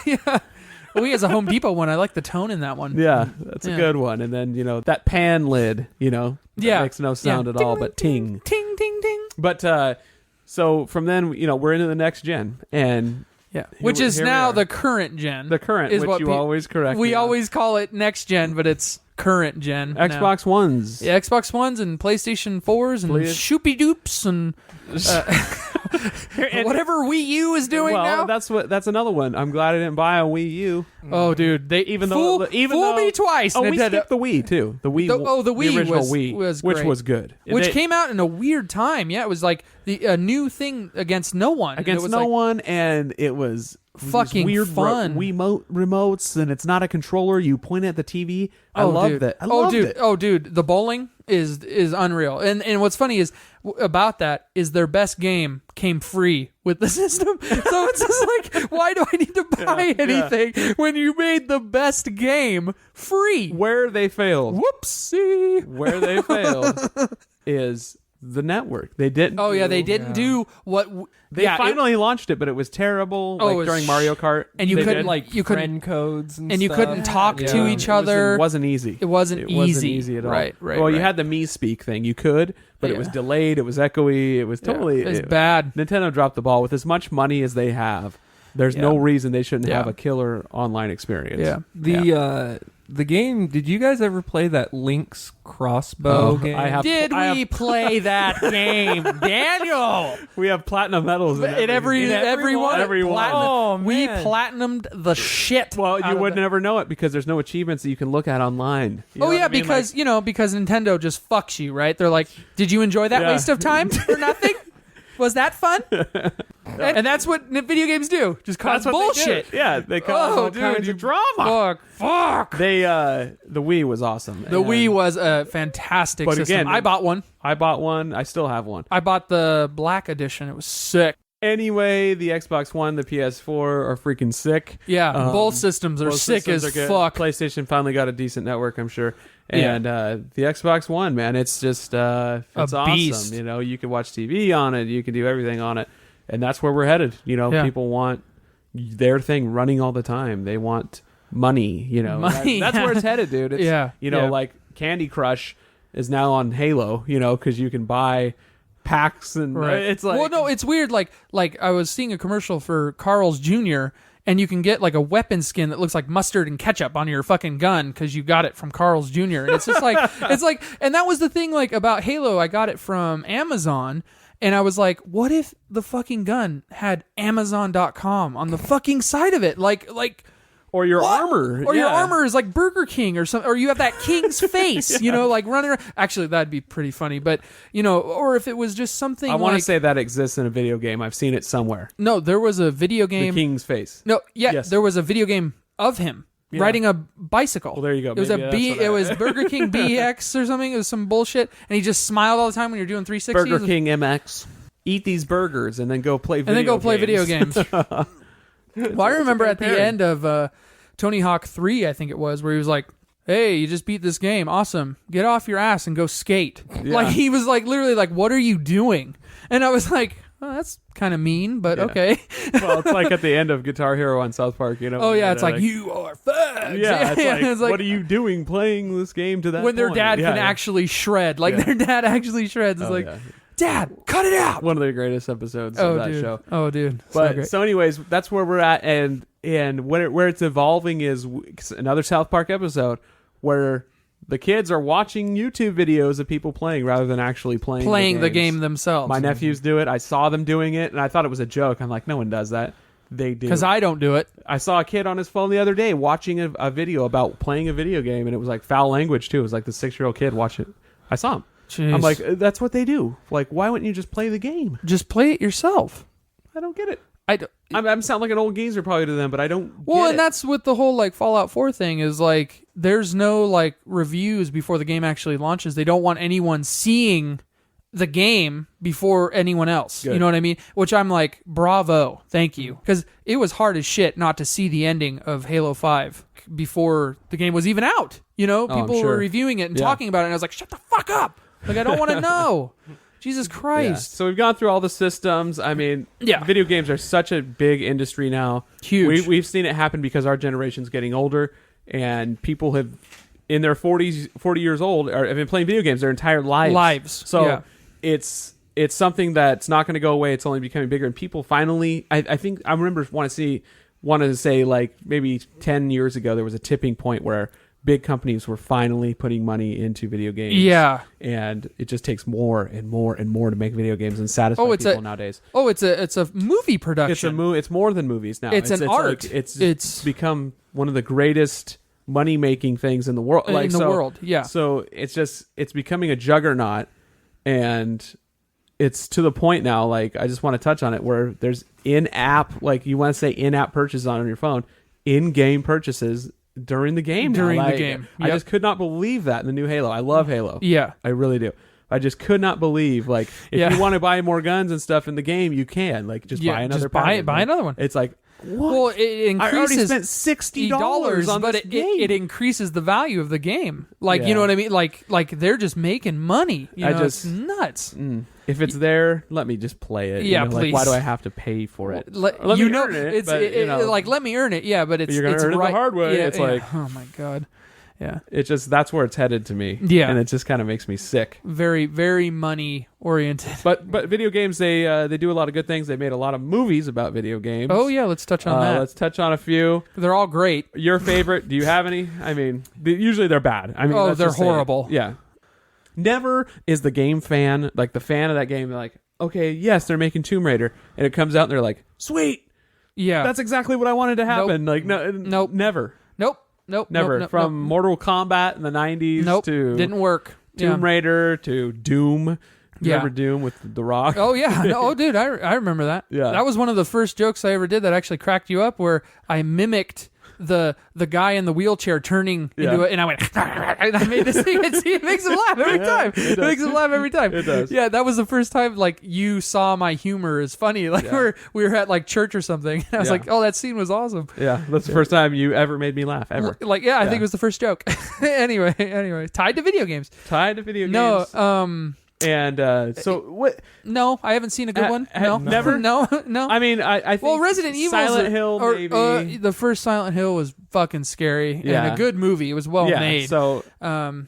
We as a Home Depot one, I like the tone in that one. Yeah, that's a good one. And then, that pan lid, that makes no sound at all, but ting. Ting, ting, ting. But, so from then, we're into the next gen. And... Yeah, which is now the current gen. The current, is which you always correct. We always call it next gen, but it's current gen. Xbox Ones. Yeah, Xbox Ones and PlayStation 4s and shoopy doops and whatever Wii U is doing now. That's another one. I'm glad I didn't buy a Wii U. Oh, dude, fool me twice. Oh, we skipped the Wii too. The Wii. The original Wii was great. Which was good. Which came out in a weird time. Yeah, it was like a new thing against no one. And it was fucking weird fun. Remotes, and it's not a controller. You point at the TV. I loved it. Oh, dude, the bowling is unreal. And what's funny is about that is their best game came free with the system. So it's just like, why do I need to buy anything when you made the best game free? Where they failed. Whoopsie. Where they failed is the network. They didn't. Oh yeah, they didn't do what they finally launched it, but it was terrible. During Mario Kart, and you couldn't friend codes, and you couldn't talk to each other. It wasn't easy. It wasn't easy at all. Right. Well, you had the Me Speak thing. You could, but it was delayed. It was echoey. It was totally. It was bad. Nintendo dropped the ball with as much money as they have. There's no reason they shouldn't have a killer online experience. Yeah. The game, did you guys ever play that Link's crossbow game? Did we play that game, Daniel? We have platinum medals in every one. Oh, man. We platinumed the shit. Well, you would never know it because there's no achievements that you can look at online. Because Nintendo just fucks you, right? They're like, did you enjoy that waste of time for nothing? Was that fun? And that's what video games do. Just cause bullshit. Yeah, they cause all kinds of drama. Fuck. The Wii was awesome. The Wii was a fantastic system. Again, I bought one. I bought one. I still have one. I bought the black edition. It was sick. Anyway, the Xbox One, the PS4 are freaking sick. Yeah, both systems are sick as fuck. PlayStation finally got a decent network, I'm sure. And the Xbox One, man, it's just it's beast. awesome. You know, you can watch TV on it, you can do everything on it, and that's where we're headed. You know, people want their thing running all the time. They want money. You know, that's where it's headed, dude. It's, you know, like Candy Crush is now on Halo. You know, because you can buy packs and it's like, well, no, it's weird. Like I was seeing a commercial for Carl's Jr. and you can get like a weapon skin that looks like mustard and ketchup on your fucking gun because you got it from Carl's Jr. And it's just like it's like, and that was the thing like about Halo. I got it from Amazon. And I was like, what if the fucking gun had Amazon.com on the fucking side of it? Like, or your armor. Or your armor is like Burger King or something. Or you have that king's face, you know, like running around. Actually, that'd be pretty funny. But, you know, or if it was just something I want to say that exists in a video game. I've seen it somewhere. No, there was a video game. The king's face. No, there was a video game of him. Yeah. Riding a bicycle. Well, there you go. It was It was Burger King BX or something. It was some bullshit, and he just smiled all the time when you're doing 360s. Burger King MX. Eat these burgers and then go play. Video games. Well, I remember at the end of Tony Hawk 3, I think it was, where he was like, "Hey, you just beat this game. Awesome. Get off your ass and go skate." Yeah. Like he was like literally like, "What are you doing?" And I was like, oh, that's kind of mean, but okay. Well, it's like at the end of Guitar Hero on South Park, you know. Oh yeah, it's like you are fags. Yeah, it's like, what are you doing playing this game to that when their point? dad can actually shred, like their dad actually shreds. It's like, Dad, cut it out. One of the greatest episodes of that show. Oh, dude. So anyways, that's where we're at, and where it's evolving is another South Park episode where the kids are watching YouTube videos of people playing rather than actually playing the game themselves. My nephews do it. I saw them doing it, and I thought it was a joke. I'm like, no one does that. They do. Because I don't do it. I saw a kid on his phone the other day watching a video about playing a video game, and it was like foul language, too. It was like the 6-year-old kid watching it. I saw him. Jeez. I'm like, that's what they do. Like, why wouldn't you just play the game? Just play it yourself. I don't get it. I sound like an old geezer probably to them, but I don't Well, get and that's with the whole like Fallout 4 thing is like there's no like reviews before the game actually launches. They don't want anyone seeing the game before anyone else. Good. You know what I mean? Which I'm like, bravo, thank you. Because it was hard as shit not to see the ending of Halo 5 before the game was even out. You know, people were reviewing it and talking about it, and I was like, shut the fuck up. Like, I don't want to know. Jesus Christ. Yeah. So we've gone through all the systems. I mean, video games are such a big industry now. Huge. We've seen it happen because our generation's getting older, and people have, in their 40 years old, have been playing video games their entire lives. So it's something that's not going to go away. It's only becoming bigger, and people finally, I think, I remember wanted to say like maybe 10 years ago, there was a tipping point where big companies were finally putting money into video games. Yeah. And it just takes more and more and more to make video games and satisfy people nowadays. Oh, it's a movie production. It's more than movies now. It's an art. Like, it's become one of the greatest money-making things in the world. World, yeah. So it's becoming a juggernaut, and it's to the point now, like, I just want to touch on it, where there's in-app, like, you want to say in-app purchases on your phone, in-game purchases during the game. Yep. I just could not believe that in the new Halo. I love Halo. Yeah. I really do. I just could not believe, like, if you want to buy more guns and stuff in the game, you can. Like, just buy another pack. Buy another one. It's like, what? Well, it increases. I already spent $60 on this game. It increases the value of the game. Like, you know what I mean? Like they're just making money. It's nuts. If it's there, let me just play it. Yeah, please. please. Like, why do I have to pay for it? Let me earn it. Like, let me earn it. Yeah, but it's you're gonna earn it the hard way. Yeah, it's like, oh my god. Yeah. It's just, that's where it's headed to me. Yeah. And it just kind of makes me sick. Very, very money oriented. But video games, they do a lot of good things. They made a lot of movies about video games. Oh yeah, let's touch on that. Let's touch on a few. They're all great. Your favorite? Do you have any? I mean, usually they're bad. I mean, they're horrible. Yeah. Never is the game fan, like the fan of that game, they're like, okay, yes, they're making Tomb Raider, and it comes out and they're like, sweet. Yeah. That's exactly what I wanted to happen. Nope. Like, nope. Never. Nope. Never. From Mortal Kombat in the 90s to didn't work. Tomb Raider to Doom. Remember Doom with The Rock? Oh, yeah. Oh, dude, I remember that. Yeah. That was one of the first jokes I ever did that actually cracked you up, where I mimicked the guy in the wheelchair turning into it, and I went, and I made this thing. It makes him laugh every time. It makes him laugh every time. It does. Yeah, that was the first time like you saw my humor is funny. Like we were at like church or something. And I was like, oh, that scene was awesome. Yeah, that's the first time you ever made me laugh ever. Like, I think it was the first joke. anyway, tied to video games. No, and so what? No, I haven't seen a good one. No, never. No. I mean, I think Resident Evil, Silent Hill, maybe the first Silent Hill was fucking scary and a good movie. It was well made. So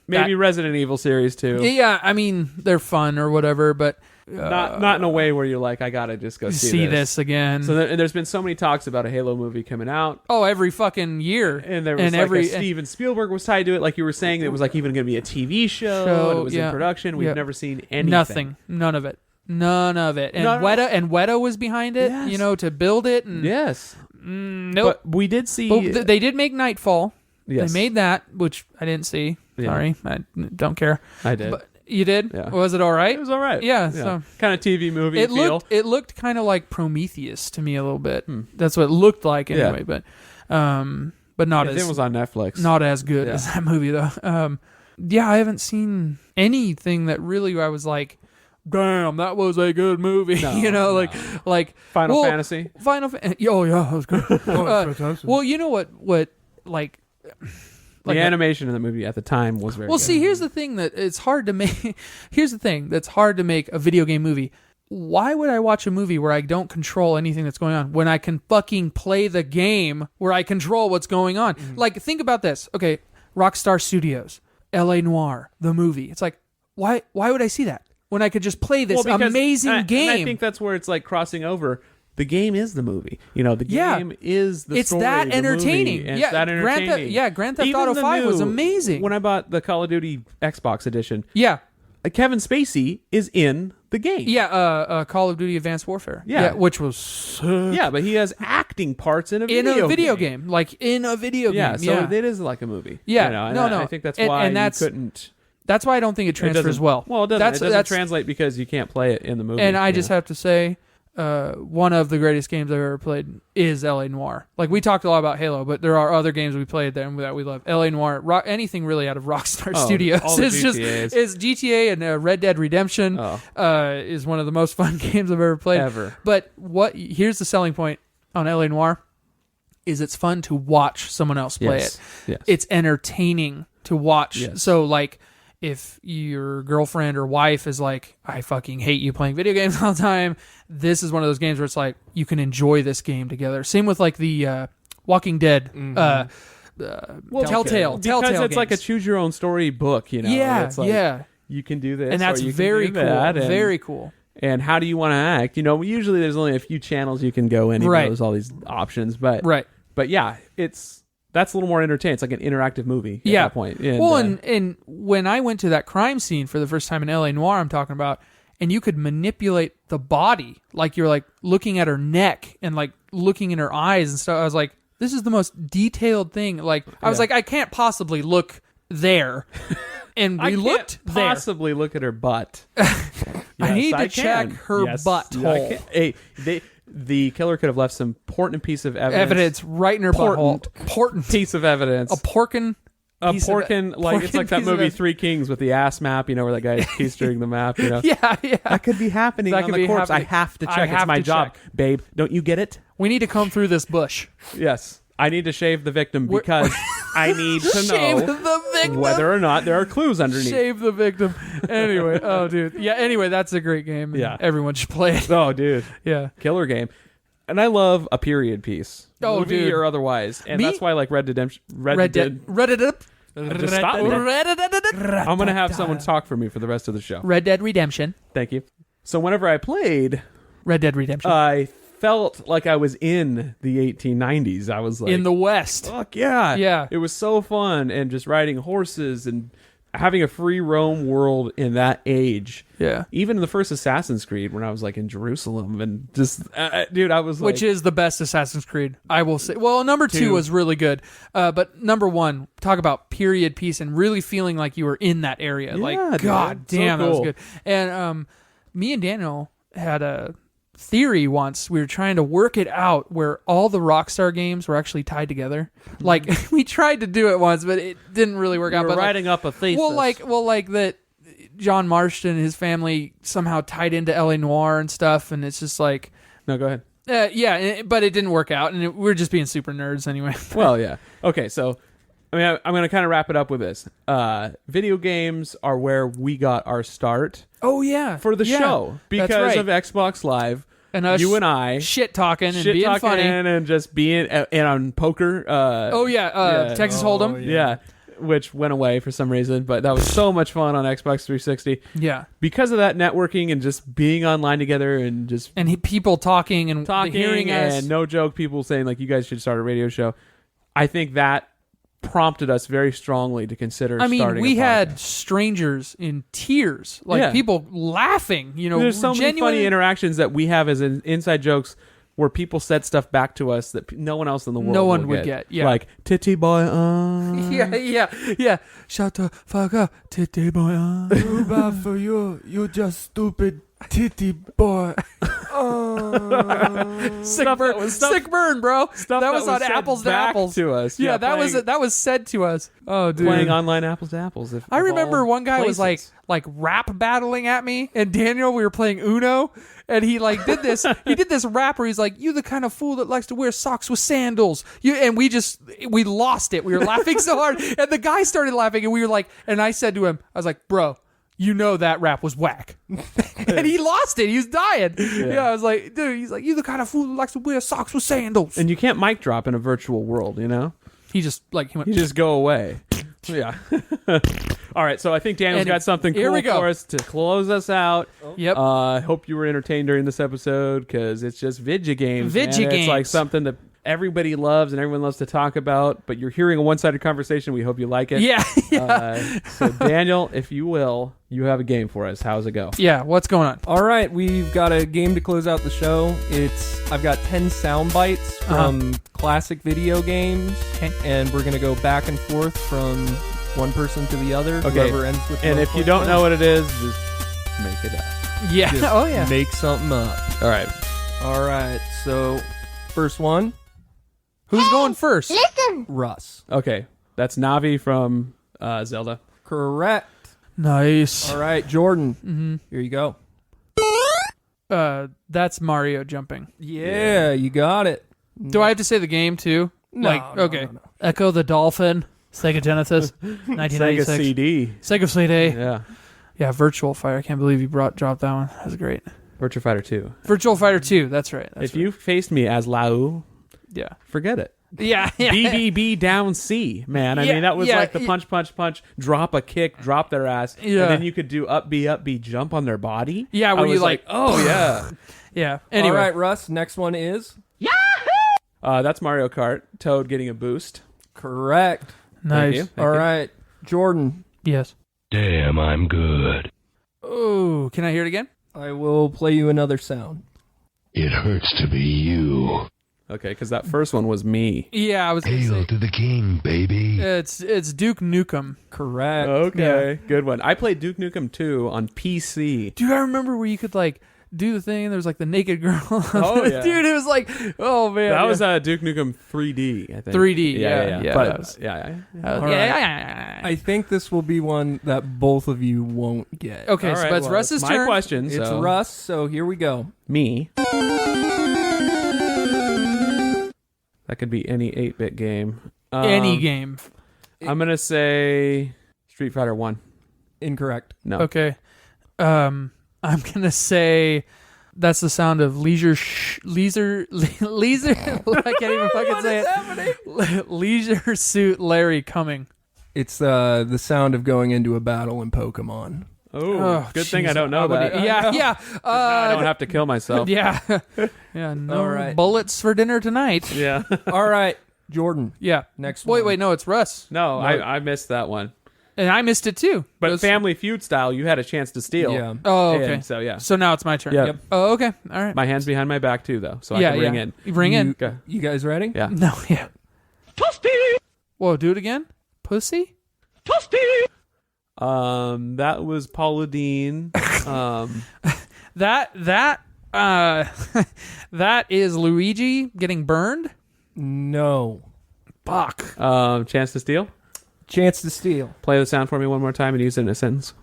maybe Resident Evil series too. Yeah, I mean they're fun or whatever, but not in a way where you're like, I gotta just go see this again. So there's been so many talks about a Halo movie coming out. Oh, every fucking year, and there was Steven Spielberg was tied to it. Like you were saying, it was like even going to be a TV show. And it was in production. We've never seen anything. Nothing. None of it. And Weta was behind it. Yes. You know, to build it. And nope. But we did see. But they did make Nightfall. Yes. They made that, which I didn't see. Yeah. Sorry, I don't care. I did. But you did? Yeah. Was it all right? It was all right. Yeah. So kind of TV movie feel. It looked kind of like Prometheus to me a little bit. That's what it looked like anyway. But not as. It was on Netflix. Not as good as that movie though. I haven't seen anything that really I was like, damn, that was a good movie. No, you know, like Final Fantasy. Oh yeah, that was good. Well, you know what like. The animation in the movie at the time was very good. See, here's the thing that it's hard to make. Here's the thing that's hard to make a video game movie. Why would I watch a movie where I don't control anything that's going on when I can fucking play the game where I control what's going on? Like, think about this. Okay, Rockstar Studios, L.A. Noire, the movie. It's like, why would I see that when I could just play this amazing game? And I think that's where it's like crossing over. The game is the movie. You know, the game is the story. It's that entertaining. It's that entertaining. Grand Theft Auto 5 was amazing. When I bought the Call of Duty Xbox edition, Kevin Spacey is in the game. Call of Duty Advanced Warfare. Which was but he has acting parts in a video game. Like in a video game. So it is like a movie. Yeah, you know, no. I think that's why you couldn't. That's why I don't think it transfers well. Well, it doesn't translate because you can't play it in the movie. And I just have to say, one of the greatest games I've ever played is L.A. Noire. Like, we talked a lot about Halo, but there are other games we played there that we love. L.A. Noire, anything really out of Rockstar Studios. Is GTA and Red Dead Redemption is one of the most fun games I've ever played. Ever. But here's the selling point on L.A. Noire is it's fun to watch someone else play it. Yes. It's entertaining to watch. Yes. So, like, if your girlfriend or wife is like, I fucking hate you playing video games all the time, this is one of those games where it's like, you can enjoy this game together. Same with like the Walking Dead, Telltale. Because it's games. like a choose your own story book, you know? Yeah, it's like, you can do this, and that's or you very can do cool. that, Very cool. And how do you want to act? You know, usually there's only a few channels you can go in. There's all these options, but yeah, that's a little more entertaining. It's like an interactive movie at that point. And, and when I went to that crime scene for the first time in L.A. Noire, I'm talking about, and you could manipulate the body, like you're like looking at her neck and like looking in her eyes and stuff. I was like, this is the most detailed thing. Like, I was like, I can't possibly look there. And we looked there. Possibly look at her butt. I need to check her butthole. Hey, the killer could have left some important piece of evidence right in her butthole. Important piece of evidence. It's like that movie Three Kings with the ass map, you know, where that guy is keisteering the map, you know. Yeah. That could be happening on the corpse. I have to check. It's my job. Babe, don't you get it? We need to comb through this bush. Yes. I need to shave the victim because I need to know whether or not there are clues underneath. Shave the victim. Anyway, dude. Yeah, anyway, that's a great game. Yeah. Everyone should play it. Oh, dude. Yeah. Killer game. And I love a period piece. Movie dude. or otherwise. And that's why I like Red Dead. Just stop me. I'm going to have someone talk for me for the rest of the show. Red Dead Redemption. Thank you. So whenever I played Red Dead Redemption, I felt like I was in the 1890s. I was like, in the West. Fuck yeah. Yeah. It was so fun, and just riding horses and having a free roam world in that age. Yeah. Even in the first Assassin's Creed when I was like in Jerusalem and just, dude, I was like. Which is the best Assassin's Creed, I will say. Well, number 2 was really good. But number 1, talk about period piece and really feeling like you were in that area. Yeah, like, dude, God damn, so that was cool. good. And me and Daniel had a theory once. We were trying to work it out where all the Rockstar games were actually tied together. Like we tried to do it once, but it didn't really work out. We're But writing up a thesis. like that. John Marston and his family somehow tied into LA Noire and stuff, and it's just like, no, go ahead. but it didn't work out, and we're just being super nerds anyway. Well, yeah. Okay, so I mean, I'm going to kind of wrap it up with this. Video games are where we got our start. Oh yeah, for the show because of Xbox Live. And us you and I shit talking and being funny and just being and on poker. Texas Hold'em. Yeah, which went away for some reason, but that was so much fun on Xbox 360. Yeah, because of that networking and just being online together and just people talking and hearing us. And no joke, people saying like you guys should start a radio show. I think that prompted us very strongly to consider starting we a podcast. had strangers in tears, people laughing, there's so many funny interactions that we have as inside jokes where people said stuff back to us that no one else in the world would get. Yeah. Like, titty boy, yeah. Shut the fuck up, titty boy, Too bad for you. You just stupid titty boy. Sick burn, bro. That was on Apples to Apples to us. Yeah, that was said to us. Oh, dude. Playing online Apples to Apples. I remember one guy was like rap battling at me, and Daniel, we were playing Uno, and he did this. He did this rap where he's like, "You the kind of fool that likes to wear socks with sandals." And we lost it. We were laughing so hard, and the guy started laughing, and we were like, and I said to him, I was like, "Bro, that rap was whack." And he lost it. He was dying. Yeah, I was like, dude, he's like, "You the kind of fool that likes to wear socks with sandals." And you can't mic drop in a virtual world, He just he went. You just go away. Yeah. All right, so I think Daniel's got something cool for us to close us out. Yep. Hope you were entertained during this episode because it's just vidya games. It's like something that everybody loves and everyone loves to talk about, but you're hearing a one-sided conversation. We hope you like it. Yeah. So Daniel, if you will, you have a game for us. How's it go? Yeah, what's going on? All right, we've got a game to close out the show. I've got 10 sound bites from classic video games, and we're going to go back and forth from one person to the other. Okay. Whoever ends with and if you don't know what it is, just make it up. Yeah. Just make something up. All right. All right, so first one. Who's going first? Russ. Okay, that's Navi from Zelda. Correct. Nice. All right, Jordan. Here you go. That's Mario jumping. Yeah, you got it. Do I have to say the game too? No. Echo the Dolphin, Sega Genesis, 1996. Sega CD. Sega CD. Yeah. Virtual Fighter. I can't believe you dropped that one. That was great. Virtua Fighter 2. Virtual Fighter 2. That's right. If you faced me as Lau, forget it. Yeah. BBB down C, man. I mean, that was like the punch, drop a kick, drop their ass, and then you could do up B, jump on their body. Yeah, where you oh yeah. Yeah. Anyway. All right, Russ, next one is? That's Mario Kart. Toad getting a boost. Correct. Nice. Thank you. All right, Jordan. Yes. Damn, I'm good. Oh, can I hear it again? I will play you another sound. It hurts to be you. Okay, because that first one was me. Yeah, I was going to Hail say. to the king, baby. It's Duke Nukem. Correct. Okay, good one. I played Duke Nukem 2 on PC. Dude, I remember where you could do the thing and there was the naked girl. Oh, yeah. Dude, it was oh man. That was Duke Nukem 3D, I think. 3D, I think this will be one that both of you won't get. Okay, All right, so it's Russ's turn. my question. It's Russ, so here we go. Me. That could be any 8-bit game. Any game. I'm going to say Street Fighter 1. Incorrect. No. Okay. I'm going to say that's the sound of leisure. I can't even fucking say it. Leisure Suit Larry coming. It's the sound of going into a battle in Pokemon. Oh, good thing I don't know that. Yeah. I don't have to kill myself. Yeah. No All right. bullets for dinner tonight. Yeah. All right, Jordan. Yeah. Next one. Wait, no, it's Russ. No, I missed that one. And I missed it too. But Family Feud style, you had a chance to steal. Yeah. Oh, okay. And so, yeah. So now it's my turn. Yep. Oh, okay. All right. My hand's behind my back, too, though. So I can ring in. You ring in. Okay. You guys ready? Yeah. No, yeah. Toasty! Whoa, do it again? Pussy? Toasty! That was Paula Dean. That That is Luigi getting burned. No. Fuck. Chance to steal. Chance to steal. Play the sound for me one more time and use it in a sentence.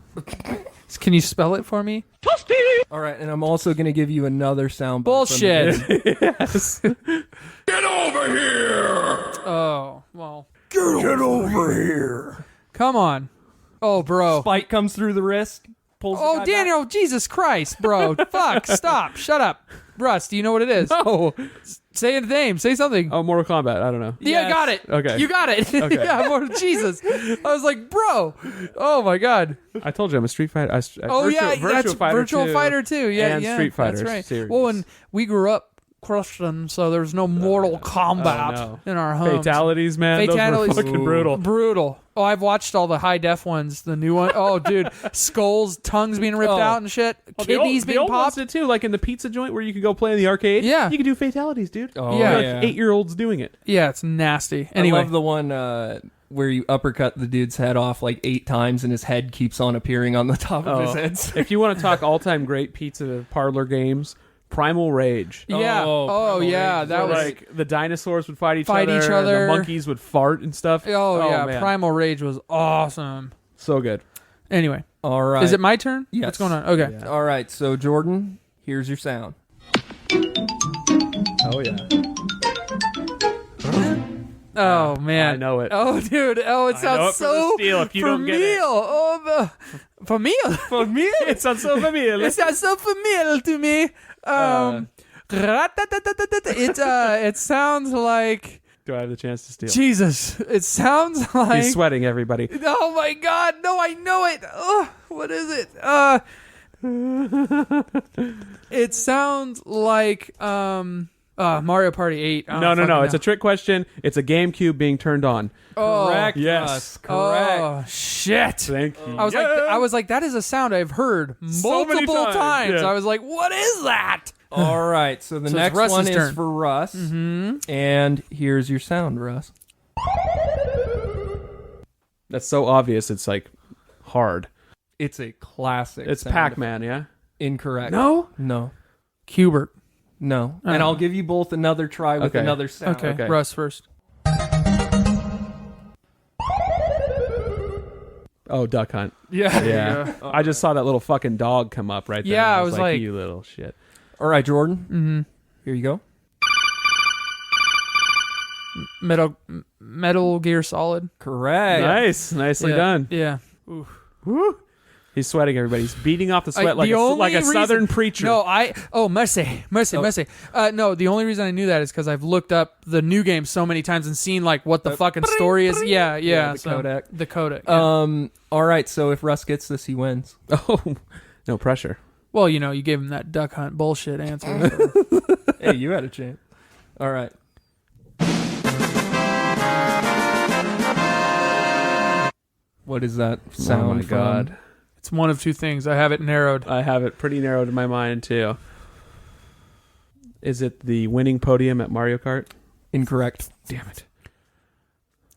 Can you spell it for me? All right, and I'm also going to give you another sound. Bullshit. Yes. Get over here! Oh, well. Get over here. Come on. Oh, bro. Spike comes through the wrist. Pulls the guy Oh, back. Daniel, Jesus Christ, bro. Fuck, stop. Shut up. Russ, do you know what it is? Oh. Say a name. Say something. Oh, Mortal Kombat. I don't know. Yeah, Yes. got it. Okay. You got it. Okay. Yeah, Jesus. I was like, bro. Oh, my God. I told you I'm a Street Fighter. That's Virtual Fighter 2. Yeah, and yeah. Street Fighter That's right. series. Well, and we grew up Christian, so there's no Mortal Kombat no. in our homes. Fatalities, man. Fatalities. Those were fucking brutal. Brutal. Oh, I've watched all the high def ones. The new one. Oh, dude, skulls, tongues being ripped out and shit. Kidneys the being old popped. ones did too, like in the pizza joint where you could go play in the arcade. Yeah. You could do fatalities, dude. Oh, Yeah. Like 8-year-olds doing it. Yeah, it's nasty. Anyway, I love the one where you uppercut the dude's head off like 8 times and his head keeps on appearing on the top of his head. If you want to talk all-time great pizza parlor Primal Rage. yeah. Oh, Oh, Primal yeah. Rage. That was. Like the dinosaurs would fight each Fight other. each other. And the monkeys would fart and stuff. Oh, yeah. Man. Primal Rage was awesome. So good. Anyway, All right. is it my turn? Yes. What's going on? Okay. Yeah. All right, so Jordan, here's your sound. Oh yeah. Oh man, I know it. Oh dude, oh it I know sounds it for the so steal if you don't get it. Oh, familiar. It sounds so familiar. It sounds so familiar to me. It sounds like Do I have the chance to steal? Jesus. It sounds like. He's sweating, everybody. Oh my God! No, I know it. What is it? It sounds like Mario Party 8. No. It's a trick question. It's a GameCube being turned on. Correct. yes. Russ, correct. Oh shit! Thank you. I was like, that is a sound I've heard So many multiple times, times. yeah. I was like, what is that? All right, so the So it's next Russ's one is turn. for Russ. Mm-hmm. And here's your sound, Russ. That's so obvious. It's like hard. It's a classic. It's sound. Pac-Man, yeah? Incorrect. No? No. Hubert. No. And I'll give you both another try with Okay. another sound. Okay. Russ first. Oh, Duck Hunt. Yeah. Yeah. I just saw that little fucking dog come up right there. Yeah, and I was like- you little shit. All right, Jordan. Mm-hmm. Here you go. Metal Gear Solid. Correct. Nice. Nicely Yeah. done. Yeah. Woo. He's sweating, everybody. He's beating off the sweat The only like a reason- southern preacher. No, mercy. No, the only reason I knew that is because I've looked up the new game so many times and seen like what the fucking story is. Yeah. the codec. The codec. Yeah. All right, so if Russ gets this, he wins. Oh, no pressure. Well, you gave him that Duck Hunt bullshit answer. So. Hey, you had a chance. All right. What is that sound? Oh, my God. from? It's one of two things. I have it narrowed. I have it pretty narrowed in my mind, too. Is it the winning podium at Mario Kart? Incorrect. Damn it.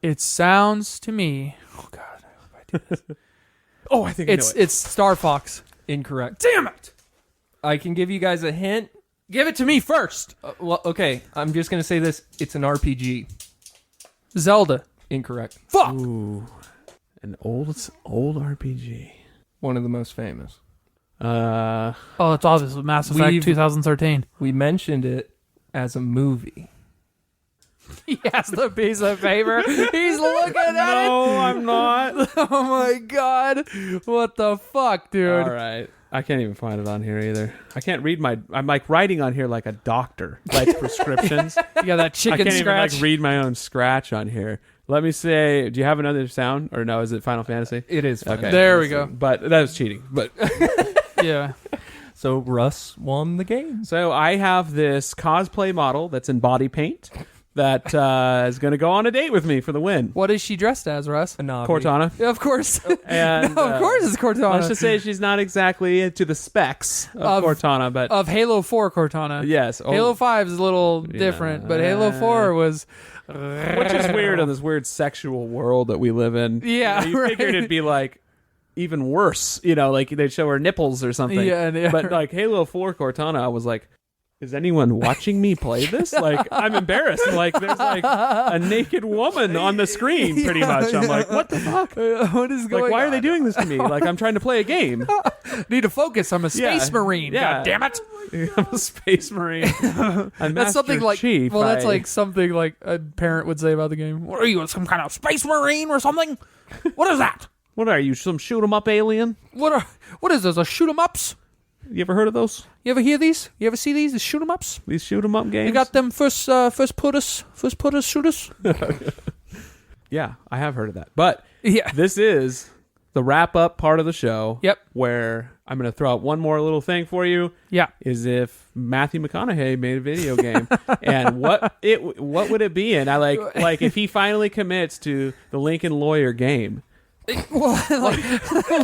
It sounds to me. Oh God, I hope I do this. Oh, I think I know it. It's Star Fox. Incorrect. Damn it! I can give you guys a hint. Give it to me first. Well, okay. I'm just going to say this. It's an RPG. Zelda. Incorrect. Fuck. Ooh. An old RPG. One of the most famous. Oh, it's obvious. Mass Effect We've- 2013. We mentioned it as a movie. He has the piece of paper. He's looking at it. No, I'm not. Oh my God. What the fuck, dude? All right. I can't even find it on here either. I can't read I'm like writing on here like a doctor, like prescriptions. You got that I chicken can't scratch. even like read my own scratch on here. Let me say, do you have another sound or no? Is it Final Fantasy? It is. Okay. There we go. But that was cheating. But Yeah. So Russ won the game. so I have this cosplay model that's in body paint that is going to go on a date with me for the win. What is she dressed as, Russ? Navi. Cortana. Yeah, of course. And, No, of course it's Cortana. Let's just say she's not exactly to the specs of Cortana, but Of Halo 4 Cortana. yes. Halo 5 is a little different, but Halo 4 was... Which is weird in this weird sexual world that we live in. Yeah, You right. figured it'd be like even worse. Like they'd show her nipples or something. Yeah. But like Halo 4 Cortana, I was like, is anyone watching me play this? Like, I'm embarrassed. Like, there's like a naked woman on the screen, pretty much. I'm like, what the fuck? What is going on? Like, why are they doing this to me? Like, I'm trying to play a game. Need to focus. I'm a space marine. Yeah. God damn it. I'm a space marine. That's something like Chief. that's like something like a parent would say about the game. What are you, some kind of space marine or something? What is that? What are you, some shoot 'em up alien? What is this? A shoot 'em ups? You ever heard of those? You ever hear these? You ever see these? The shoot 'em ups? These shoot 'em up games? You got them first putters shooters? Yeah, I have heard of that. But Yeah. this is the wrap up part of the show. Yep. Where I'm going to throw out one more little thing for you. Yeah. Is if Matthew McConaughey made a video game, and what would it be? And I like if he finally commits to the Lincoln Lawyer game. Well, like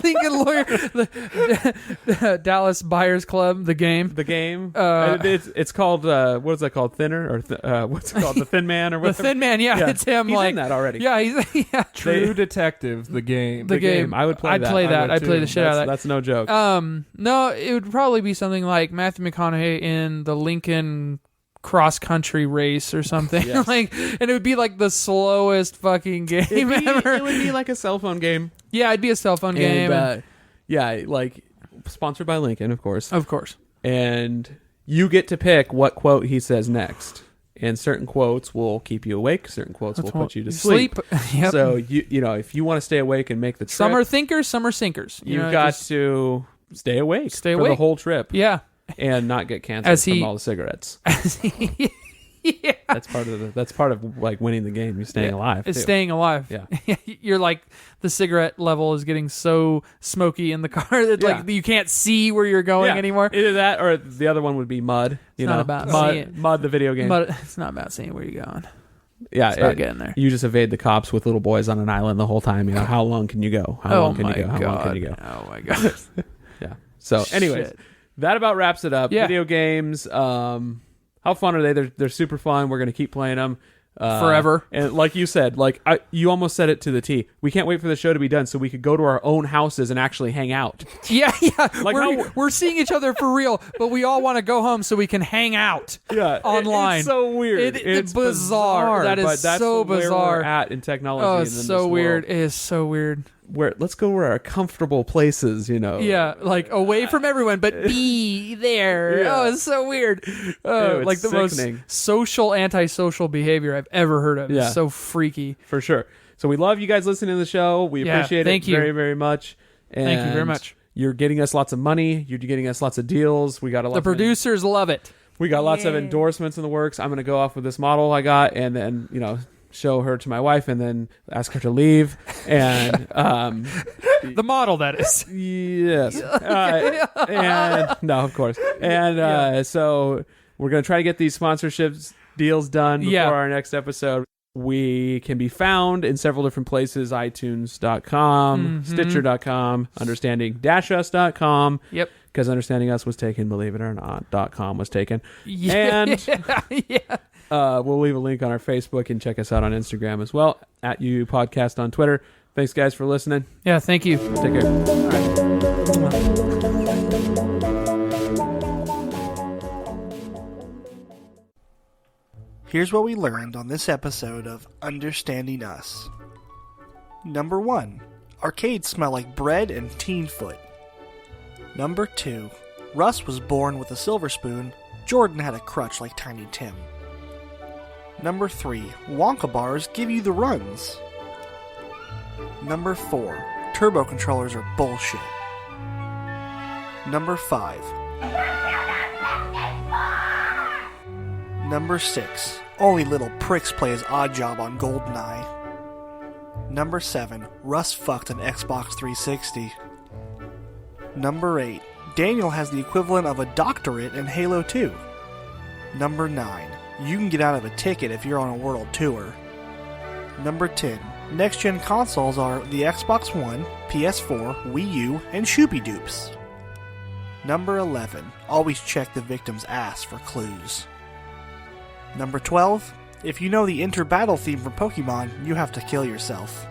Lincoln Lawyer, the Dallas Buyers Club, the game. It's called what is that called? Thinner or what's it called? The Thin Man or The whatever. Thin Man, yeah. It's him. He's like in that already. Yeah, he's True Detective, the game. The game. I would play I'd that. play that. I'd play too. the shit out of that. That's no joke. No, it would probably be something like Matthew McConaughey in the Lincoln cross country race or something. Yes. Like, and it would be like the slowest fucking game ever. It would be like a cell phone game. Yeah, it'd be a cell phone game. And, yeah, like sponsored by Lincoln, of course. Of course. And you get to pick what quote he says next. And certain quotes will keep you awake. Certain quotes will put you to sleep. Yep. So if you want to stay awake and make the trip, some are thinkers, some are sinkers. You've got to stay awake. Stay for awake the whole trip. Yeah. And not get cancer from all the cigarettes. Yeah. That's part of like winning the game. You're staying alive. It's too. staying alive. Yeah. You're like, the cigarette level is getting so smoky in the car that like you can't see where you're going anymore. Either that or the other one would be Mud. Not about Mud, the video game. But it's not about seeing where you're going. Yeah, it's about getting there. You just evade the cops with little boys on an island the whole time. How long can you go? How long can you go? How long can you go? Oh my god. Yeah. So, anyways, that about wraps it up. Yeah. Video games. How fun are they? They're super fun. We're gonna keep playing them forever. And like you said, you almost said it to the T. We can't wait for the show to be done so we could go to our own houses and actually hang out. Yeah. Like we're seeing each other for real, but we all want to go home so we can hang out. Online. It's so weird. It's bizarre. That is but that's so bizarre. Where we're at in technology. Oh, and it's in so this weird. world. It is so weird. Let's go where our comfortable places. Yeah, like away from everyone, but be there. Yeah. Oh, it's so weird. It's like the sickening. most social, antisocial behavior I've ever heard of. Yeah. It's so freaky. For sure. So we love you guys listening to the show. We appreciate thank it you. very, very much. And Thank you very much. You're getting us lots of money. You're getting us lots of deals. We got The producers love it. We got lots of endorsements in the works. I'm going to go off with this model I got, and then show her to my wife, and then ask her to leave. And the model, that is. Yes. And no, of course. And so we're going to try to get these sponsorships deals done before our next episode. We can be found in several different places: iTunes.com, Stitcher.com, Understanding-us.com. Yep. Because Understanding Us was taken, believe it or not, .com was taken. Yeah. And we'll leave a link on our Facebook, and check us out on Instagram as well, @UUPodcast on Twitter. Thanks, guys, for listening. Yeah, thank you. Take care. Here's what we learned on this episode of Understanding Us. Number 1. Arcades smell like bread and teen foot. Number 2. Russ was born with a silver spoon. Jordan had a crutch like Tiny Tim. Number 3. Wonka bars give you the runs. Number 4. Turbo controllers are bullshit. Number 5. Number 6. Only little pricks play as Oddjob on GoldenEye. Number 7. Russ fucked an Xbox 360. Number 8. Daniel has the equivalent of a doctorate in Halo 2. Number 9. You can get out of a ticket if you're on a world tour. Number 10. Next-gen consoles are the Xbox One, PS4, Wii U, and Shoopy Doops. Number 11. Always check the victim's ass for clues. Number 12. If you know the inter-battle theme from Pokemon, you have to kill yourself.